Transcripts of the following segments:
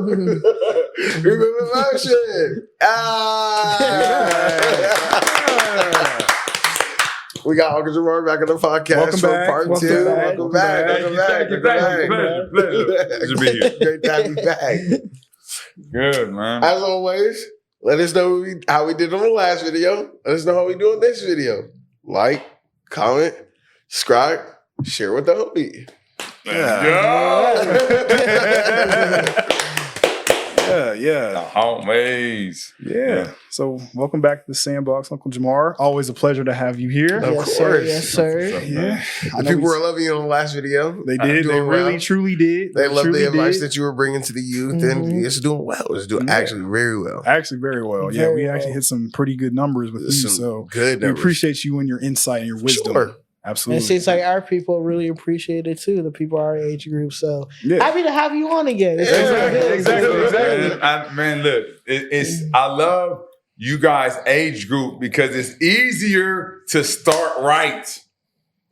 Remember motion. We got Uncle Jamar back on the podcast for part 2. Welcome back. Good to be here. Great to have you back. Good, man. As always, let us know how we did on the last video. Let us know how we do on this video. Like, comment, subscribe, share with the homie. The homies. Yeah. So welcome back to the Sandbox, Uncle Jamar. Always a pleasure to have you here. Of course. Yes, sir. Yeah. The people were loving you on the last video. They did. They really, truly did. They loved the advice did. that you were bringing to the youth, and it's doing well. It's doing actually very well. Actually, very well. Yeah, Very we well. actually hit some pretty good numbers with you. So good we numbers. appreciate you and your insight and your wisdom. Sure. Absolutely. And it seems like our people really appreciate it too, the people our age group. So Yeah. happy to have you on again. It's Exactly. Man, look, I love you guys' age group because it's easier to start right.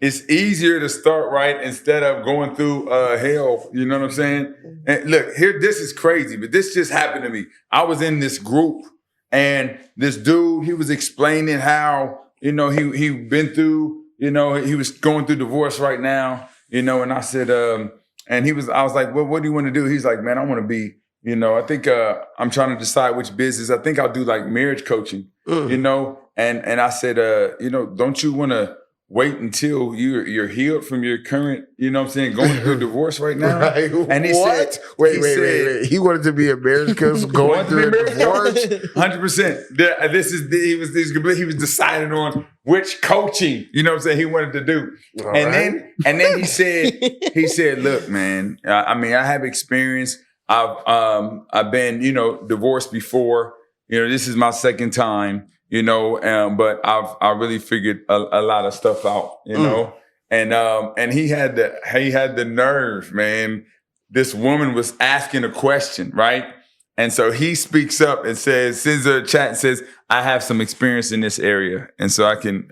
It's easier to start right instead of going through hell. You know what I'm saying? And look, this is crazy, but this just happened to me. I was in this group and this dude, he was explaining how, he been through, he was going through divorce right now, and I said, I was like, well, what do you want to do? He's like, man, I want to be, I think I'm trying to decide which business. I think I'll do like marriage coaching, and I said, don't you want to wait until you're healed from your current, going through divorce right now? Right. And he said, wait. He wanted to be a marriage coach going through a divorce. 100%. He was deciding on which coaching, he wanted to do. Then he said, look, man, I have experience. I've been, divorced before. This is my second time. But I really figured a lot of stuff out, and he had the nerve, man. This woman was asking a question, right? And so he speaks up and sends her a chat and says, I have some experience in this area. And so I can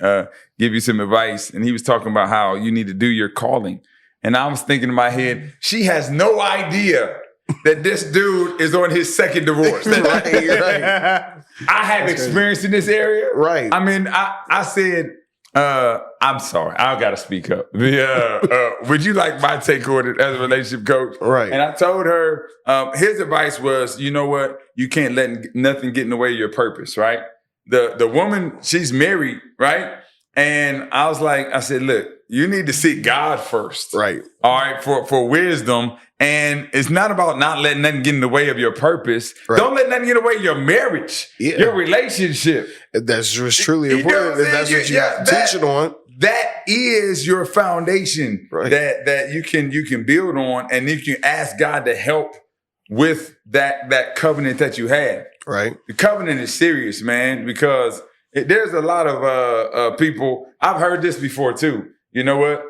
give you some advice. And he was talking about how you need to do your calling. And I was thinking in my head, she has no idea that this dude is on his second divorce. Right. I have experience in this area. Right. I said, I'm sorry. I got to speak up. Would you like my take on it as a relationship coach? Right. And I told her, his advice was, you know what? You can't let nothing get in the way of your purpose, right? The woman, she's married, right? And I said, look, you need to seek God first. Right. All right, for wisdom. And it's not about not letting nothing get in the way of your purpose. Right. Don't let nothing get in the way of your marriage, your relationship. That's just truly important. And that's what you have to teach it on. That is your foundation, right, that you can build on, and you can ask God to help with that covenant that you have. Right. The covenant is serious, man, because there's a lot of people. I've heard this before too. You know what?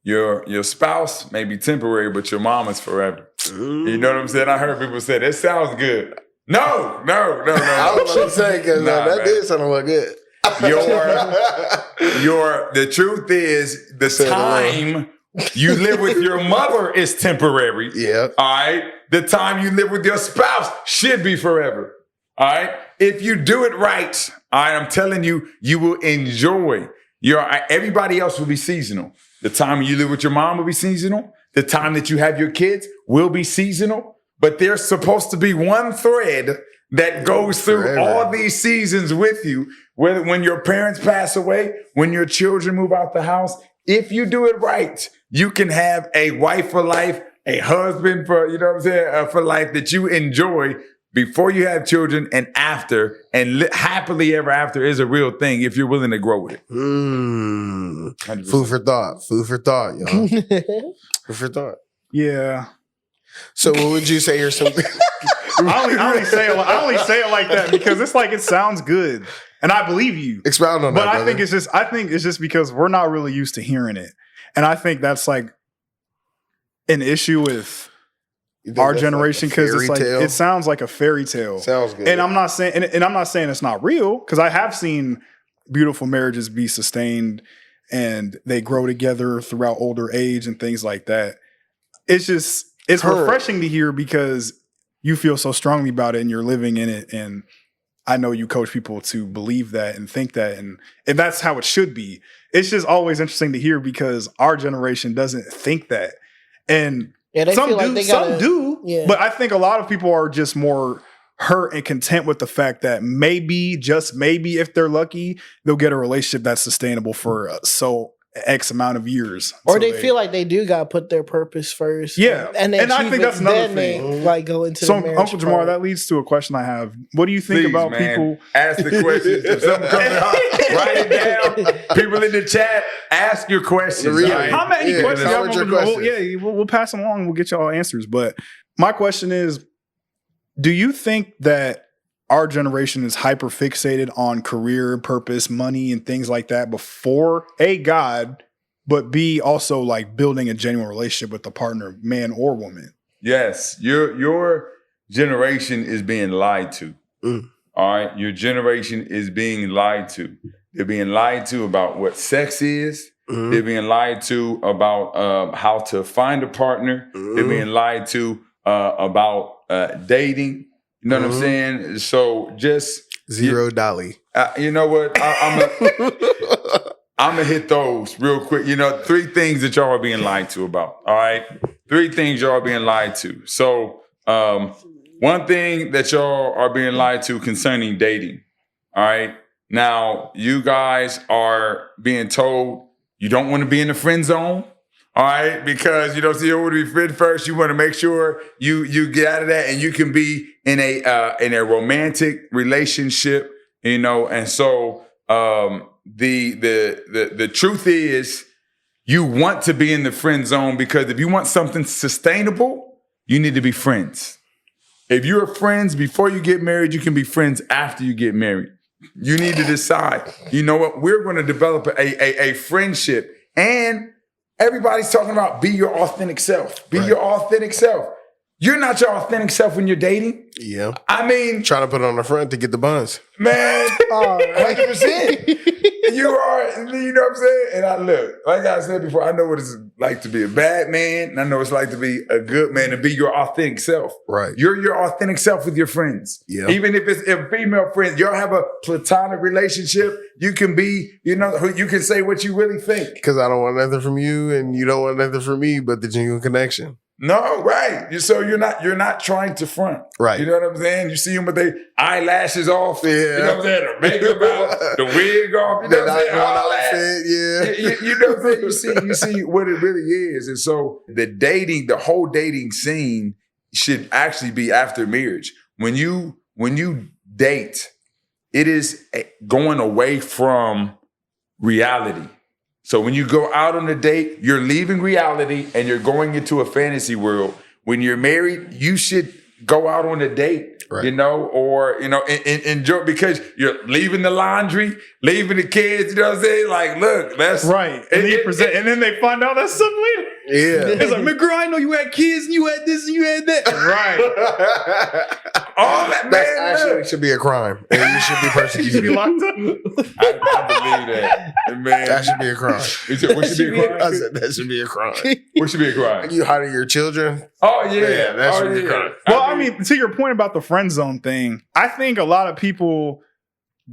Your spouse may be temporary, but your mom is forever. You know what I'm saying? I heard people say, that sounds good. No. I was about to say, because that did sound like good. The truth is, the time you live with your mother is temporary. Yeah. All right? The time you live with your spouse should be forever. All right? If you do it right, all right, I'm telling you, you will enjoy everybody else will be seasonal. The time you live with your mom will be seasonal. The time that you have your kids will be seasonal. But there's supposed to be one thread that goes through all these seasons with you. When your parents pass away, when your children move out the house, if you do it right, you can have a wife for life, a husband for, for life that you enjoy before you have children and after, and happily ever after is a real thing if you're willing to grow with it. Food for thought, y'all. Food for thought. Yeah. So what would you say are some... I only say it like that because it's like it sounds good, and I believe you. Expound on that. But I think it's just because we're not really used to hearing it, and I think that's like an issue with our generation because it's like it sounds like a fairy tale. Sounds good. And I'm not saying it's not real because I have seen beautiful marriages be sustained and they grow together throughout older age and things like that. It's refreshing to hear because you feel so strongly about it and you're living in it. And I know you coach people to believe that and think that, and that's how it should be. It's just always interesting to hear because our generation doesn't think that. And some do, but I think a lot of people are just more hurt and content with the fact that maybe, just maybe, if they're lucky, they'll get a relationship that's sustainable for X amount of years. Or they feel like they do got to put their purpose first. Yeah. And I think that's another thing. Like go into the marriage Uncle Jamar, that leads to a question I have. What do you think about people? Ask the questions. If something comes out, write it down. People in the chat, ask your questions. Right? How many questions? We'll pass them along and we'll get you all answers. But my question is, do you think that our generation is hyper fixated on career, purpose, money, and things like that before A, God, but B, also like building a genuine relationship with the partner, man or woman? Yes. Your generation is being lied to. All right. Your generation is being lied to. They're being lied to about what sex is. They're being lied to about how to find a partner. They're being lied to about dating. You know what I'm saying? So just zero dolly. You know what? I'm gonna hit those real quick. 3 things that y'all are being lied to about. All right, 3 things y'all are being lied to. So one thing that y'all are being lied to concerning dating. All right, now you guys are being told you don't want to be in the friend zone. All right, because you want to be friend first. You want to make sure you get out of that and you can be in a romantic relationship, And so the truth is, you want to be in the friend zone because if you want something sustainable, you need to be friends. If you're friends before you get married, you can be friends after you get married. You need to decide. You know what? We're going to develop a friendship and. Everybody's talking about be your authentic self. Be your authentic self. You're not your authentic self when you're dating. Yeah. I mean, trying to put it on the front to get the buns. Man, 100%. You are, you know what I'm saying? And I look, like I said before, I know what it's like to be a bad man, and I know what it's like to be a good man and be your authentic self. Right. You're your authentic self with your friends. Yeah. Even if it's a female friend, y'all have a platonic relationship, you can be, you can say what you really think. Because I don't want nothing from you, and you don't want nothing from me, but the genuine connection. No, right. So you're not trying to front. Right. You know what I'm saying? You see them with their eyelashes off. Yeah. You know what I'm saying? The makeup out, the wig off. You know what I'm saying? All that. Yeah. You know what I'm saying? You see what it really is. And so the whole dating scene should actually be after marriage. When you date, it is going away from reality. So when you go out on a date, you're leaving reality and you're going into a fantasy world. When you're married, you should go out on a date, right. Or enjoy, because you're leaving the laundry, leaving the kids, you know what I'm saying? Like, look, that's right. And then they find out that's something later. Yeah. It's like, girl, I know you had kids and you had this and you had that. Right. All that, man. Actually should be a crime. And you should be persecuted. You should be locked up. I believe that. Man. That should be a crime. What should be a crime? I said that should be a crime. What should be a crime? You hiding your children? Oh, yeah. That should be a crime. Well, I mean, to your point about the friend zone thing, I think a lot of people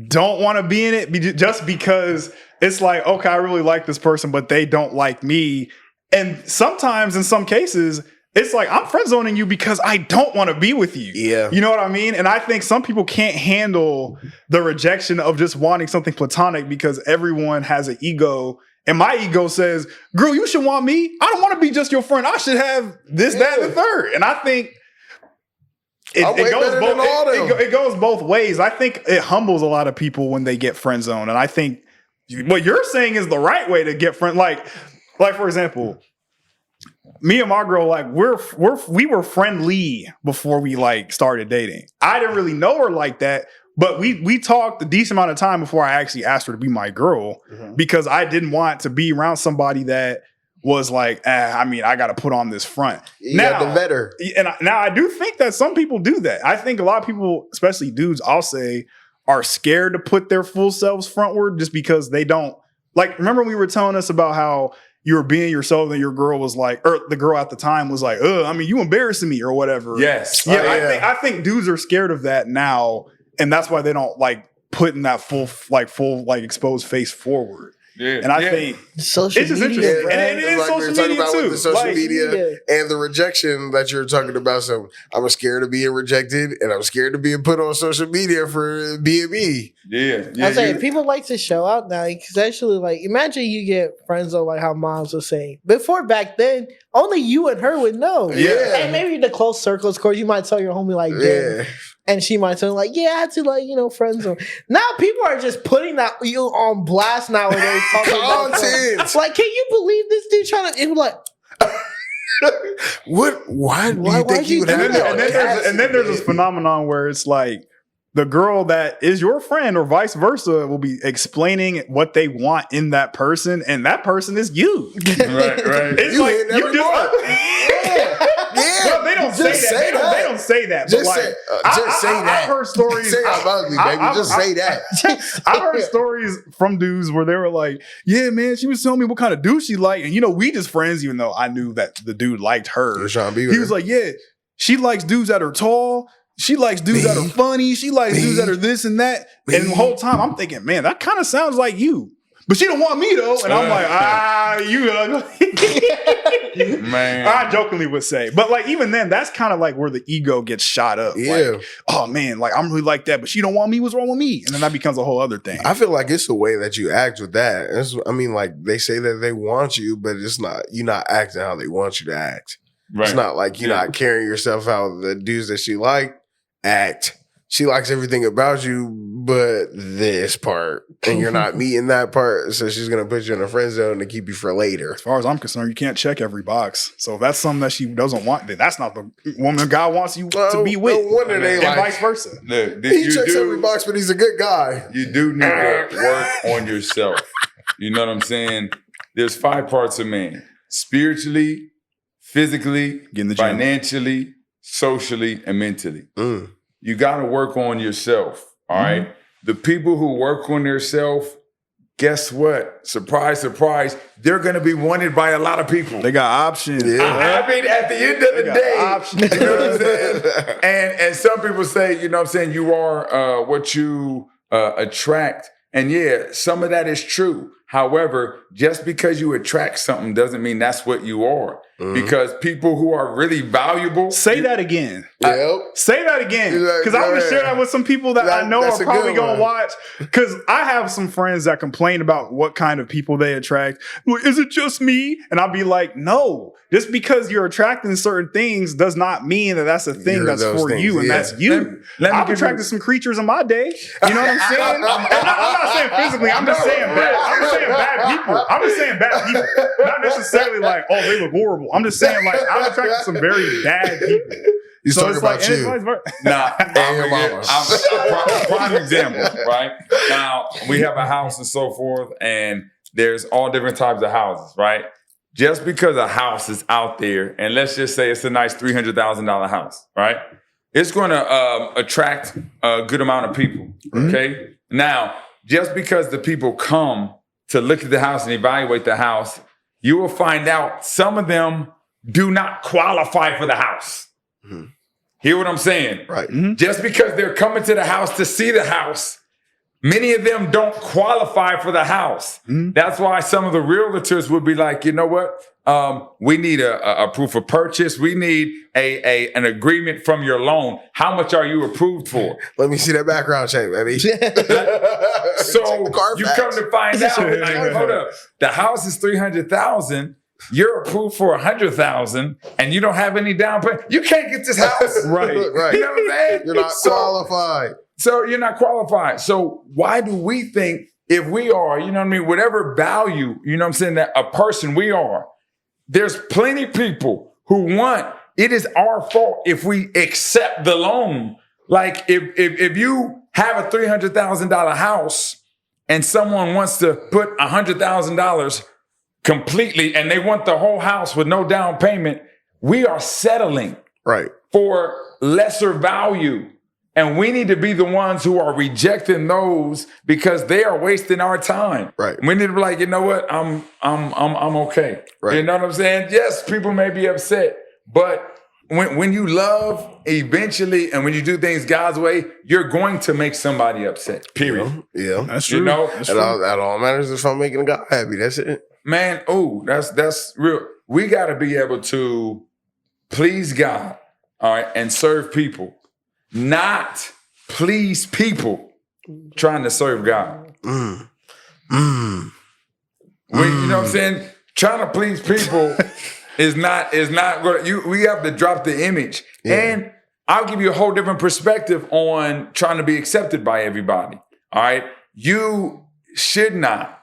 don't want to be in it just because it's like, okay, I really like this person, but they don't like me. And sometimes, in some cases, it's like, I'm friend zoning you because I don't want to be with you. Yeah. You know what I mean? And I think some people can't handle the rejection of just wanting something platonic because everyone has an ego. And my ego says, girl, you should want me. I don't want to be just your friend. I should have this, that, and the third. And I think it goes both ways. I think it humbles a lot of people when they get friend zoned. And I think what you're saying is the right way to get friend. Like for example, me and my girl, like we were friendly before we like started dating. I didn't really know her like that, but we talked a decent amount of time before I actually asked her to be my girl because I didn't want to be around somebody that was like, I got to put on this front. You got to vet her. And now I do think that some people do that. I think a lot of people, especially dudes, I'll say, are scared to put their full selves frontward just because they don't. Like, remember we were telling us about how you were being yourself and your girl was like, or the girl at the time was like, I mean, you embarrassing me or whatever. Yes. Yeah, I think dudes are scared of that now, and that's why they don't like putting that full exposed face forward. Yeah. And I think social it's just media, interesting. And it is Like we were social talking media about too. with the social Like, media and the rejection that you're talking about. So I'm scared of being rejected, and I'm scared of being put on social media for being me. Yeah. I'm saying people like to show out now, especially like imagine you get friends on like how moms were saying before. Back then, only you and her would know. Yeah. And maybe the close circles, of course, you might tell your homie like, Yeah. and she might tell like, yeah, I had to like, friends on. Now people are just putting that you on blast nowadays. Talking about Content. like, can you believe this dude trying to? It was like, What? Why do you why'd think you you would do have that? that? and then there's this phenomenon where it's like the girl that is your friend or vice versa will be explaining what they want in that person, and that person is you. Right. It's You like hitting you every just mark. Yeah. Well, they don't say Just that. say They don't say that. Just but like, say- just say that. I've heard stories. Say I'm ugly, baby. Just say that. I've heard stories from dudes where they were like, "Yeah, man, she was telling me what kind of dude she liked, and we just friends." Even though I knew that the dude liked her, You're trying to be with he her. was like, "Yeah, she likes dudes that are tall. She likes dudes that are funny. She likes dudes that are this and that." And the whole time I'm thinking, man, that kind of sounds like you. But she don't want me though, and I'm like, you ugly. Man. I jokingly would say, but like even then, that's kind of like where the ego gets shot up. Yeah. Like, oh man, like I'm really like that, but she don't want me. What's wrong with me? And then that becomes a whole other thing. I feel like it's the way that you act with that. Like they say that they want you, but it's not. You're not acting how they want you to act. Right. It's not like you're not carrying yourself out. The dudes that she act. She likes everything about you, but this part, and you're not meeting that part. So she's gonna put you in a friend zone to keep you for later. As far as I'm concerned, you can't check every box. So if that's something that she doesn't want, then that's not the woman God wants you to be with. No wonder they and like. vice versa. Look, He checks every box, but he's a good guy. You do need to work on yourself. You know what I'm saying? There's 5 parts of man: spiritually, physically, Get in the gym. financially, socially, and mentally. Mm. You got to work on yourself. All right. The people who work on themselves, guess what? Surprise, surprise. They're going to be wanted by a lot of people. They got options. Yeah. I mean, at the end of the got day, options. you know what I'm saying? And some people say, you know what I'm saying, you are what you attract. And yeah, some of that is true. However, just because you attract something doesn't mean that's what you are. Because people who are really valuable. Say that again. Yep. Say that again. Because I'm going to share that with some people that I know That's are a probably good going to one. watch. Because I have some friends that complain about what kind of people they attract. Like, is it just me? And I'll be like, no. Just because you're attracting certain things does not mean that that's a thing You're that's those for things, you and yeah. that's you. Let me I've give attracted you- some creatures in my day. You know what I'm saying? And I'm not saying physically. I'm just saying bad. I'm just saying bad people. I'm just saying bad people. Not necessarily like, oh, they look horrible. I'm just saying like I've attracted some very bad people. He's talking about and it's you. vice versa. Now, And your mama. prime example, right? Now, we have a house and so forth, and there's all different types of houses, right? Just because a house is out there, and let's just say it's a nice $300,000 house, right? It's going to attract a good amount of people, okay? Now, just because the people come to look at the house and evaluate the house, you will find out some of them do not qualify for the house. Hear what I'm saying? Right. Just because they're coming to the house to see the house, many of them don't qualify for the house. That's why some of the realtors would be like, you know what? We need a proof of purchase. We need an agreement from your loan. How much are you approved for? Let me see that background check, baby. So you come to find out, like, hold up, the house is $300,000. You're approved for $100,000, and you don't have any down payment. You can't get this house, Right. Right. You know what I'm saying? You're not qualified. So you're not qualified. So why do we think if we are, you know what I mean, whatever value, you know what I'm saying, that a person we are, there's plenty of people who want, it is our fault if we accept the loan. Like if you have a $300,000 house and someone wants to put $100,000 completely and they want the whole house with no down payment, we are settling Right. for lesser value. And we need to be the ones who are rejecting those because they are wasting our time. Right. We need to be like, you know what? I'm okay. Right. You know what I'm saying? Yes, people may be upset, but when you love eventually and when you do things God's way, you're going to make somebody upset. Period. Yeah. That's true. You know, That all matters is if I'm making God happy. That's it. man, that's real. We got to be able to please God, all right, and serve people, not please people trying to serve God. You know what I'm saying? Trying to please people is not going to, we have to drop the image. Yeah. And I'll give you a whole different perspective on trying to be accepted by everybody. All right. You should not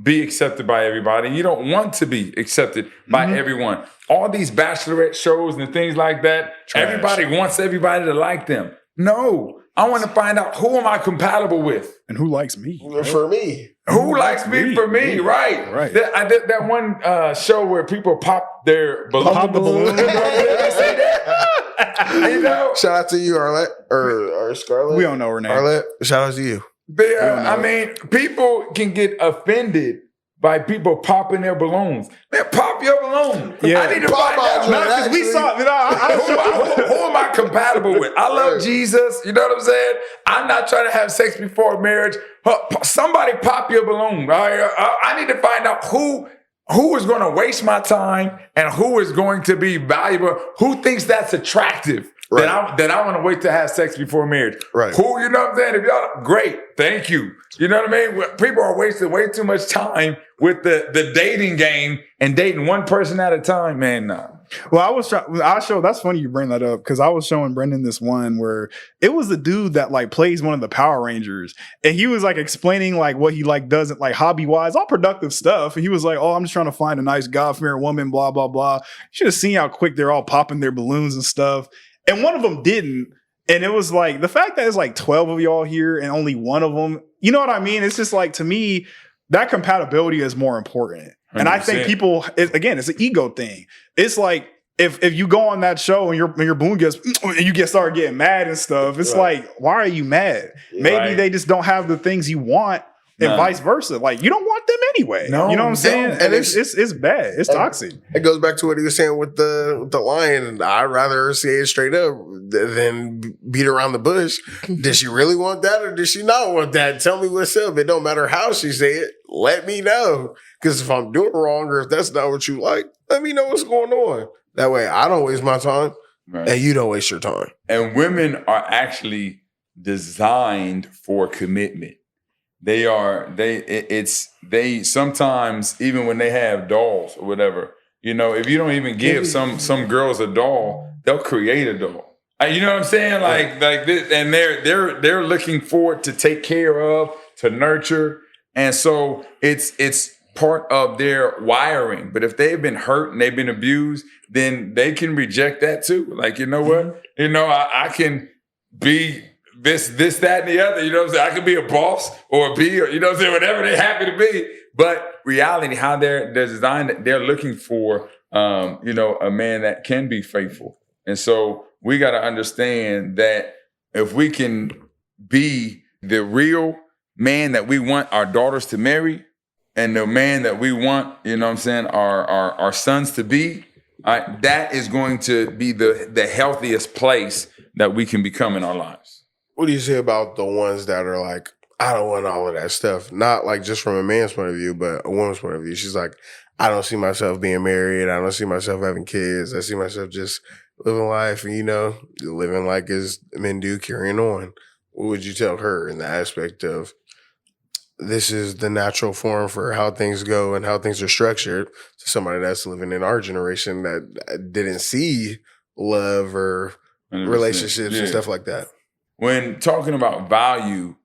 be accepted by everybody. You don't want to be accepted by everyone. All these bachelorette shows and things like that, everybody wants everybody to like them. No, I want to find out who am I compatible with? And who likes me? For me. Who likes me for me? Right. Right. I did that one show where people pop their balloons. Pop the balloon. Did I say that? You know? Shout out to you, Arlette. Or Scarlett. We don't know her name. Arlette, shout out to you. I mean, people can get offended by people popping their balloons. Man, pop your balloon. Yeah. I need to Pop find out. mine, Because we saw, Who am I compatible with? I love Jesus. You know what I'm saying? I'm not trying to have sex before marriage. Somebody pop your balloon. I need to find out who is going to waste my time and who is going to be valuable. Who thinks that's attractive? Right. That I want to wait to have sex before marriage. Right. Who, you know what I'm saying? If y'all, great. Thank you. You know what I mean? People are wasting way too much time with the dating game and dating one person at a time. Man, nah. Well, that's funny you bring that up because I was showing Brendan this one where it was the dude that like plays one of the Power Rangers and he was like explaining like what he like doesn't like hobby wise, all productive stuff. And he was like, oh, I'm just trying to find a nice God-fearing woman, blah, blah, blah. You should have seen how quick they're all popping their balloons and stuff. And one of them didn't. And it was like the fact that it's like 12 of y'all here and only one of them, you know what I mean? It's just like, to me, that compatibility is more important. 100%. And I think people, again, it's an ego thing. It's like, if you go on that show and your balloon gets, and you start getting mad and stuff, it's like, why are you mad? Maybe they just don't have the things you want. And vice versa. Like, you don't want them anyway. No, you know what I'm saying? And it's bad. It's toxic. It goes back to what he was saying with the lion. I'd rather say it straight up than beat around the bush. Did she really want that or did she not want that? Tell me what's up. It don't matter how she say it. Let me know. Because if I'm doing wrong or if that's not what you like, let me know what's going on. That way I don't waste my time and you don't waste your time. And women are actually designed for commitment. They sometimes, even when they have dolls or whatever, you know, if you don't even give some girls a doll, they'll create a doll. You know what I'm saying? Like this, and they're looking forward to take care of, to nurture. And so it's part of their wiring. But if they've been hurt and they've been abused, then they can reject that too. Like, you know what? You know, I can be this, that, and the other, you know what I'm saying? I could be a boss or a B or, you know what I'm saying? Whatever they're happy to be. But reality, how they're designed, they're looking for, you know, a man that can be faithful. And so we got to understand that if we can be the real man that we want our daughters to marry and the man that we want, you know what I'm saying, our sons to be, that is going to be the healthiest place that we can become in our lives. What do you say about the ones that are like, I don't want all of that stuff? Not like just from a man's point of view, but a woman's point of view. She's like, I don't see myself being married. I don't see myself having kids. I see myself just living life and, you know, living like as men do, carrying on. What would you tell her in the aspect of this is the natural form for how things go and how things are structured to somebody that's living in our generation that didn't see love or relationships and stuff like that? When talking about value,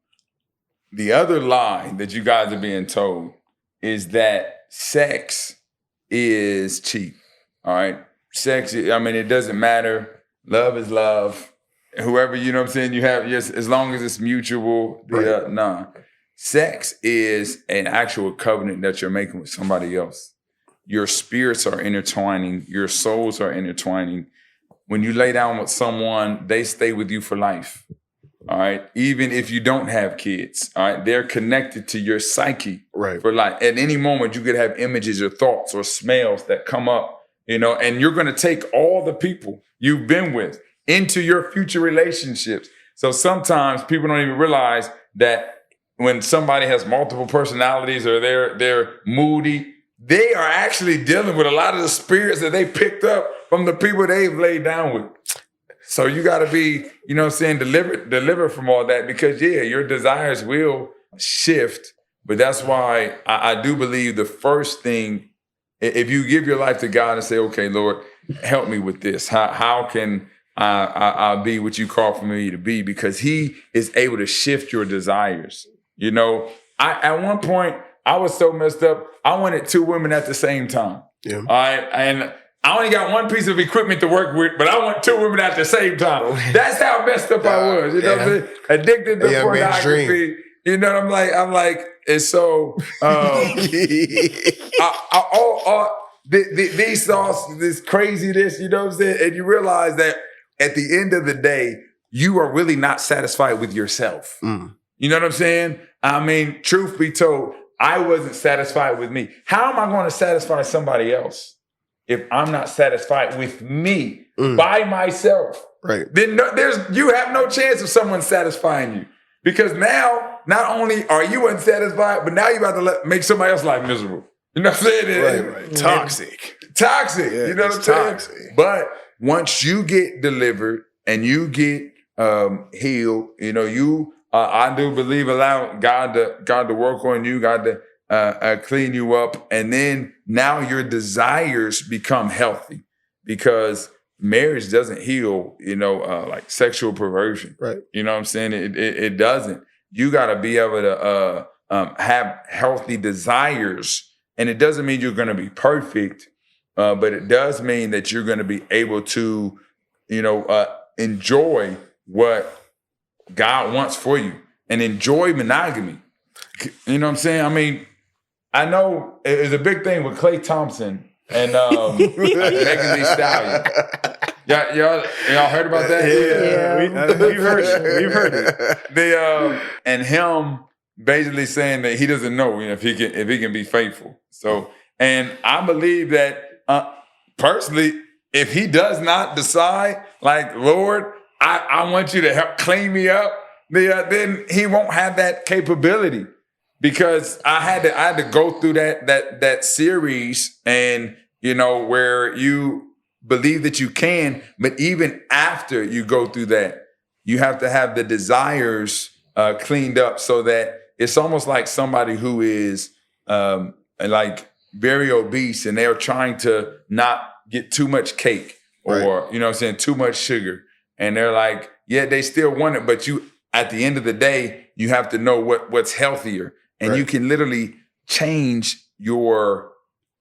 the other lie that you guys are being told is that sex is cheap. All right. Sex, I mean, it doesn't matter. Love is love. Whoever, you know what I'm saying, you have, yes, as long as it's mutual. Nah. Sex is an actual covenant that you're making with somebody else. Your spirits are intertwining. Your souls are intertwining. When you lay down with someone, they stay with you for life. All right. Even if you don't have kids, all right, they're connected to your psyche Right. for life. At any moment, you could have images or thoughts or smells that come up, and you're going to take all the people you've been with into your future relationships. So sometimes people don't even realize that when somebody has multiple personalities or they're moody, they are actually dealing with a lot of the spirits that they picked up from the people they've laid down with. So you got to be, delivered from all that because, your desires will shift. But that's why I do believe the first thing, if you give your life to God and say, okay, Lord, help me with this. How can I be what you call for me to be? Because he is able to shift your desires. At one point, I was so messed up, I wanted 2 women at the same time. Yeah. All right. And I only got one piece of equipment to work with, but I want 2 women at the same time. That's how messed up I was. What I'm saying? Addicted to pornography. I'm like, it's so these thoughts, this craziness, you know what I'm saying? And you realize that at the end of the day, you are really not satisfied with yourself. Mm. You know what I'm saying? I mean, truth be told, I wasn't satisfied with me. How am I going to satisfy somebody else if I'm not satisfied with me by myself? Right. Then you have no chance of someone satisfying you. Because now, not only are you unsatisfied, but now you're about to make somebody else's life miserable. You know what I'm saying? Right. Toxic. Toxic. Yeah, you know what I'm saying? toxic. But once you get delivered and you get healed, I do believe allow God to work on you, God to clean you up, and then now your desires become healthy because marriage doesn't heal, like sexual perversion. Right. You know what I'm saying? It doesn't. You got to be able to have healthy desires, and it doesn't mean you're going to be perfect, but it does mean that you're going to be able to, enjoy what God wants for you and enjoy monogamy. You know what I'm saying? I mean, I know it's a big thing with Klay Thompson and Megan Thee Stallion. Y'all heard about that? Yeah. We've heard it. And him basically saying that he doesn't know if he can be faithful. So, and I believe that personally, if he does not decide, like, Lord, I want you to help clean me up, then he won't have that capability. Because I had to go through that series, and where you believe that you can, but even after you go through that, you have to have the desires cleaned up, so that it's almost like somebody who is like very obese and they're trying to not get too much cake or too much sugar, and they're like, yeah, they still want it, but you at the end of the day, you have to know what's healthier. And you can literally change your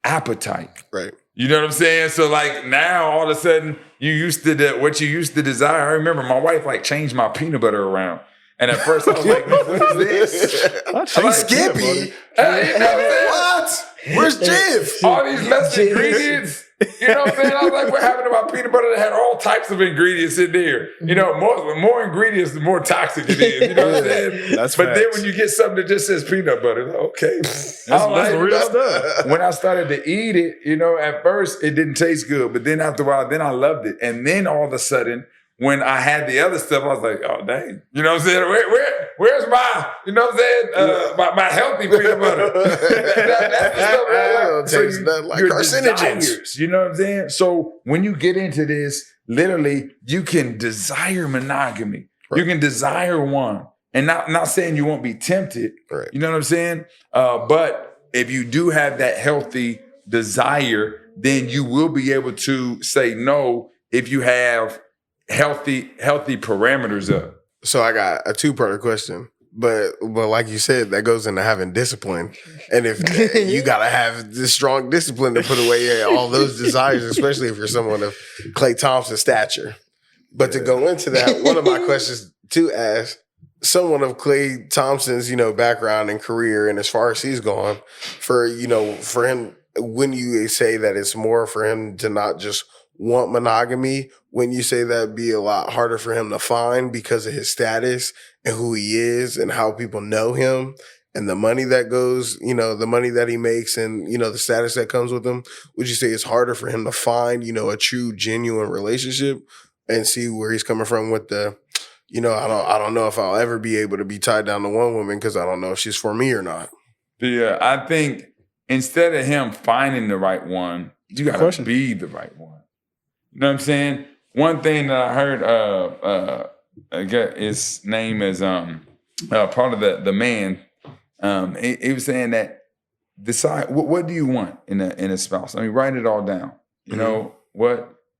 appetite. Right. You know what I'm saying? So like now, all of a sudden, what you used to desire. I remember my wife changed my peanut butter around. And at first I was like, what is this? Hey, Skippy. What? Where's Jiff? All these less ingredients. You know what I'm saying? I was like, what happened to my peanut butter that had all types of ingredients in there? More ingredients, the more toxic it is. You know what I'm saying? That's but facts. then when you get something that just says peanut butter, okay. That's real stuff. When I started to eat it, at first it didn't taste good, but then after a while, then I loved it. And then all of a sudden, when I had the other stuff, I was like, oh, dang. You know what I'm saying? Where's my, my healthy peanut butter? That's the stuff I like. So your desires, you know what I'm saying? So when you get into this, literally, you can desire monogamy. Right. You can desire one. And not saying you won't be tempted. Right. You know what I'm saying? But if you do have that healthy desire, then you will be able to say no if you have healthy parameters up. So I got a 2-part question, but like you said, that goes into having discipline, and if you gotta have this strong discipline to put away all those desires, especially if you're someone of Klay Thompson's stature. But to go into that, one of my questions to ask someone of Klay Thompson's, background and career, and as far as he's gone, for him, when you say that it's more for him to not just want monogamy, when you say that'd be a lot harder for him to find because of his status and who he is and how people know him and the money that goes, you know, the money that he makes and, you know, the status that comes with him, would you say it's harder for him to find, you know, a true, genuine relationship and see where he's coming from with the, you know, I don't know if I'll ever be able to be tied down to one woman because I don't know if she's for me or not. Yeah, I think instead of him finding the right one, you got to be the right one. You know what I'm saying? One thing that I heard, I guess his name is part of the man. He was saying that decide what do you want in a spouse. I mean, write it all down. You know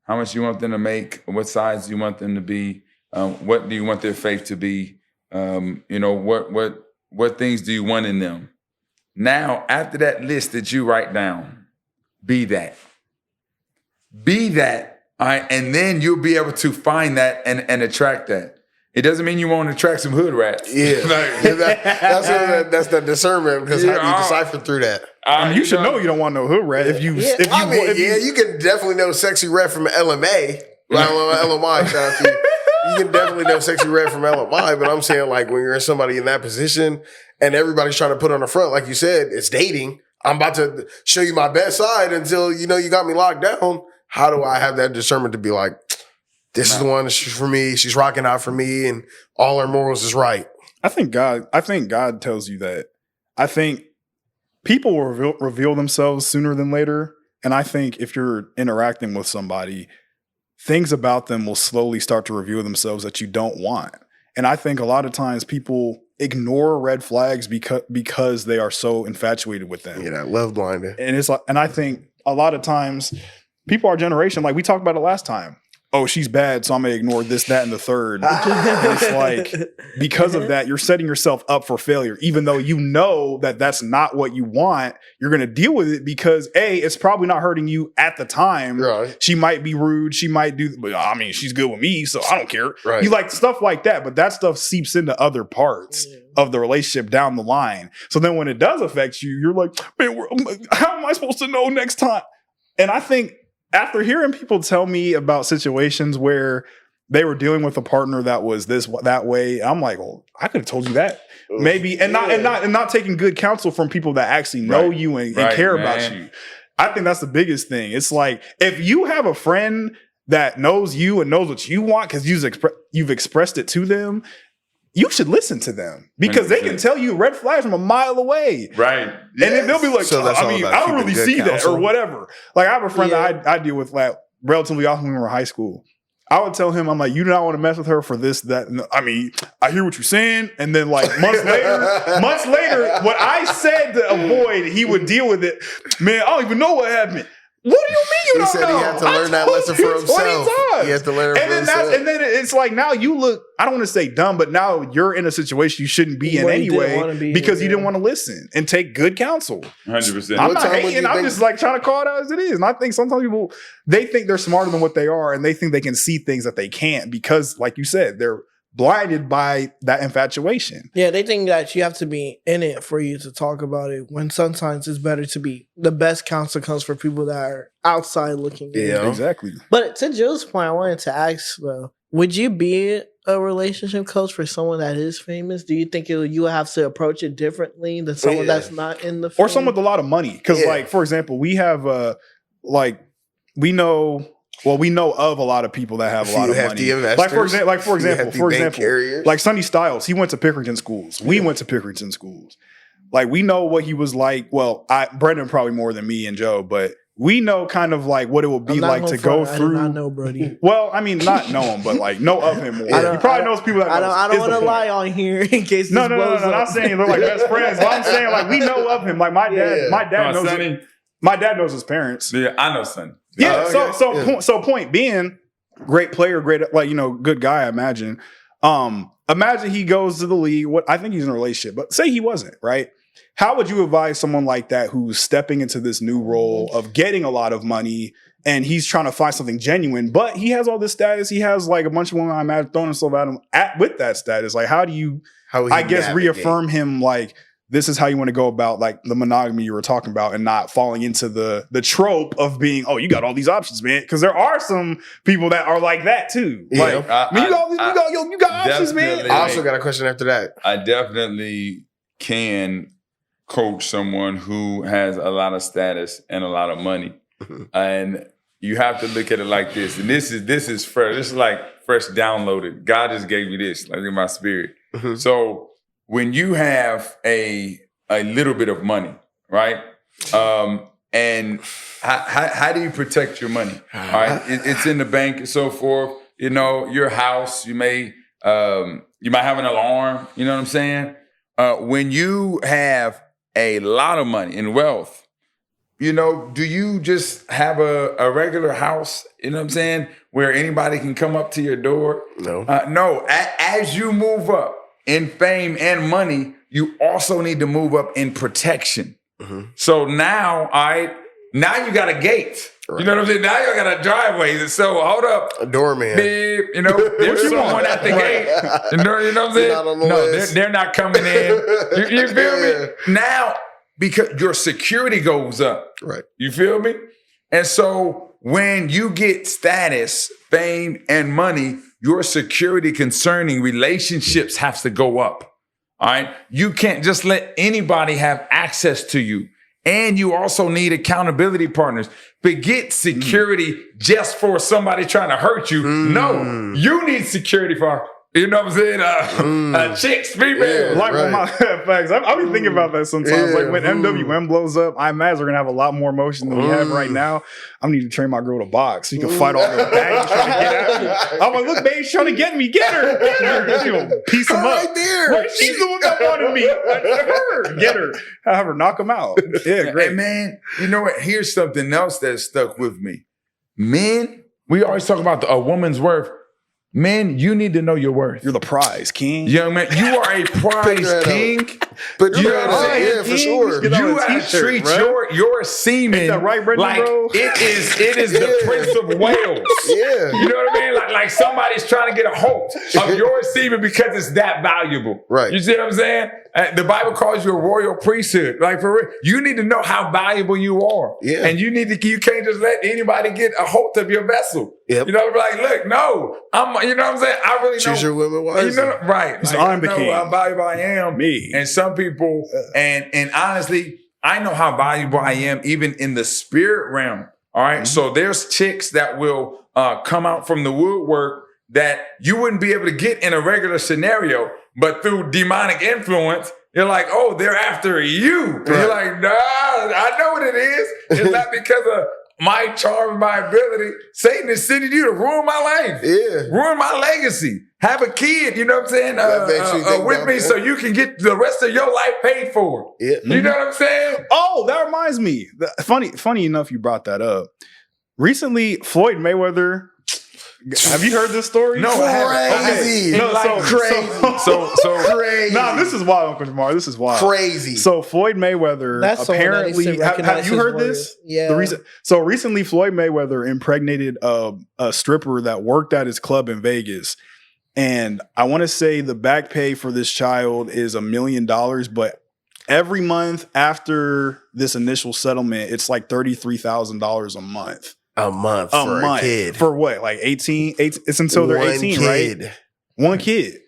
how much you want them to make, what size you want them to be, what do you want their faith to be. You know what things do you want in them. Now, after that list that you write down, be that. All right, and then you'll be able to find that and attract that. It doesn't mean you won't attract some hood rats. Yeah, that's the discernment because how do you decipher through that? You should know you don't want no hood rat. You can definitely know sexy red from LMA. LMI, shout out to you. You can definitely know sexy red from LMI, but I'm saying like when you're somebody in that position and everybody's trying to put on the front, like you said, it's dating. I'm about to show you my best side until you know you got me locked down. How do I have that discernment to be like, this is the one that's for me. She's rocking out for me, and all her morals is right. I think God tells you that. I think people will reveal themselves sooner than later, and I think if you're interacting with somebody, things about them will slowly start to reveal themselves that you don't want. And I think a lot of times people ignore red flags because they are so infatuated with them. Yeah, that love blinding. And it's like, and I think a lot of times people our generation, like we talked about it last time. Oh, she's bad, so I'm going to ignore this, that, and the third. And it's like, because of that, you're setting yourself up for failure. Even though you know that that's not what you want, you're going to deal with it because, A, it's probably not hurting you at the time. Right. She might be rude. She might do, but I mean, she's good with me, so I don't care. Right. You like stuff like that, but that stuff seeps into other parts of the relationship down the line. So then when it does affect you, you're like, man, how am I supposed to know next time? And I think, after hearing people tell me about situations where they were dealing with a partner that was that way, I'm like, well, I could have told you that maybe, and not taking good counsel from people that actually know you and care about you. I think that's the biggest thing. It's like if you have a friend that knows you and knows what you want because you've expressed it to them, you should listen to them because 100%. They can tell you red flags from a mile away. Right. And then they'll be like, so I don't really see counsel. That or whatever. Like I have a friend that I deal with like relatively often when we were in high school. I would tell him, I'm like, you do not want to mess with her for this, that. I mean, I hear what you're saying. And then like months later, what I said to avoid, he would deal with it. Man, I don't even know what happened. What do you mean you don't know? He said he had to learn that lesson for himself. He has to learn it for himself. And then it's like now you look, I don't want to say dumb, but now you're in a situation you shouldn't be in anyway because you didn't want to listen and take good counsel. 100%. I'm not hating. I'm just like trying to call it out as it is. And I think sometimes people, they think they're smarter than what they are and they think they can see things that they can't because like you said, they're blinded by that infatuation. Yeah, they think that you have to be in it for you to talk about it when sometimes it's better to be the best counsel comes for people that are outside looking in. Yeah, exactly. But to Jill's point, I wanted to ask though, would you be a relationship coach for someone that is famous? Do you think you would have to approach it differently than someone that's not in the fame? Or someone with a lot of money? Because like, for example, we have we know of a lot of people that have a lot of money. Like for example, like Sonny Styles, he went to Pickerington schools. We went to Pickerington schools. Like we know what he was like. Well, Brendan probably more than me and Joe, but we know kind of like what it would be like to go through. I know Brody. Well, I mean, not know him, but like know of him more. He probably knows people that. I don't want to lie on here in case. No. Not saying they're like best friends. But I'm saying like we know of him. Like my dad knows. Sonny. My dad knows his parents. Yeah, I know Sonny. Yeah. So point being, great player, great good guy. I imagine. Imagine he goes to the league. I think he's in a relationship, but say he wasn't, right? How would you advise someone like that who's stepping into this new role of getting a lot of money and he's trying to find something genuine, but he has all this status. He has like a bunch of women, I imagine, throwing himself at him with that status. Like, how do you, reaffirm him like, this is how you want to go about like the monogamy you were talking about, and not falling into the trope of being, oh, you got all these options, man. Because there are some people that are like that too. Yeah. Like, you got options, man. I also got a question after that. I definitely can coach someone who has a lot of status and a lot of money. And you have to look at it like this. And this is fresh. This is like fresh downloaded. God just gave me this, like in my spirit. So when you have a little bit of money, right? And how do you protect your money? All right, it's in the bank and so forth. You know, your house, you might have an alarm. You know what I'm saying? When you have a lot of money and wealth, you know, do you just have a regular house? You know what I'm saying? Where anybody can come up to your door? No. No. As you move up in fame and money, you also need to move up in protection. So now, now you got a gate. Right. You know what I'm saying? Now you got a driveway. So hold up. A doorman. Beep, you know, there's someone at the gate. You know what I'm saying? No, they're not coming in. You feel me? Now, because your security goes up. Right. You feel me? And so when you get status, fame, and money, your security concerning relationships has to go up. All right. You can't just let anybody have access to you. And you also need accountability partners. Forget security just for somebody trying to hurt you. No, you need security for, you know what I'm saying? Chicks, females. Like with my facts. I've been thinking about that sometimes. Like when MWM blows up, I imagine we're gonna have a lot more emotion than we have right now. I need to train my girl to box so you can fight all the bags trying to get at me. I'm like, look, babe, she's trying to get me. Get her. You know, piece him up. Right there. Right, she's the one that wanted me. Get her. Have her knock him out. Yeah, great. And man, you know what? Here's something else that stuck with me. Men, we always talk about a woman's worth. Men, you need to know your worth. You're the prize, king. Young man, you are a prize king. But you know what I'm saying? Yeah, for sure. You have to treat your semen right, Brendan, like bro? it is the Prince of Wales. Yeah. You know what I mean? Like somebody's trying to get a hold of your semen because it's that valuable. Right. You see what I'm saying? The Bible calls you a royal priesthood. Like for real, you need to know how valuable you are. Yeah. And you can't just let anybody get a hold of your vessel. Yep. You know, like, look, no, you know what I'm saying? I really choose your women wisely. You know, right. I'm the I know king. how valuable I am. Me. And some people, and honestly, I know how valuable I am even in the spirit realm. All right. So there's chicks that will come out from the woodwork that you wouldn't be able to get in a regular scenario, but through demonic influence, you're like, oh, they're after you. Right. And you're like, nah, I know what it is. It's not because of my charm and my ability. Satan is sending you to ruin my life. Yeah. Ruin my legacy. Have a kid, you know what I'm saying, with me so you can get the rest of your life paid for. Yeah. You know what I'm saying? Oh, that reminds me. Funny enough, you brought that up. Recently, Floyd Mayweather. Have you heard this story? No, crazy. Crazy. So crazy. Nah, this is wild, Uncle Jamar. This is wild. Crazy. So Floyd Mayweather apparently have you heard this? Yeah. Recently, Floyd Mayweather impregnated a stripper that worked at his club in Vegas. And I want to say the back pay for this child is $1 million, but every month after this initial settlement, it's like $33,000 a month. A month for a kid. For what? Like 18? It's until they're 18, right? One kid.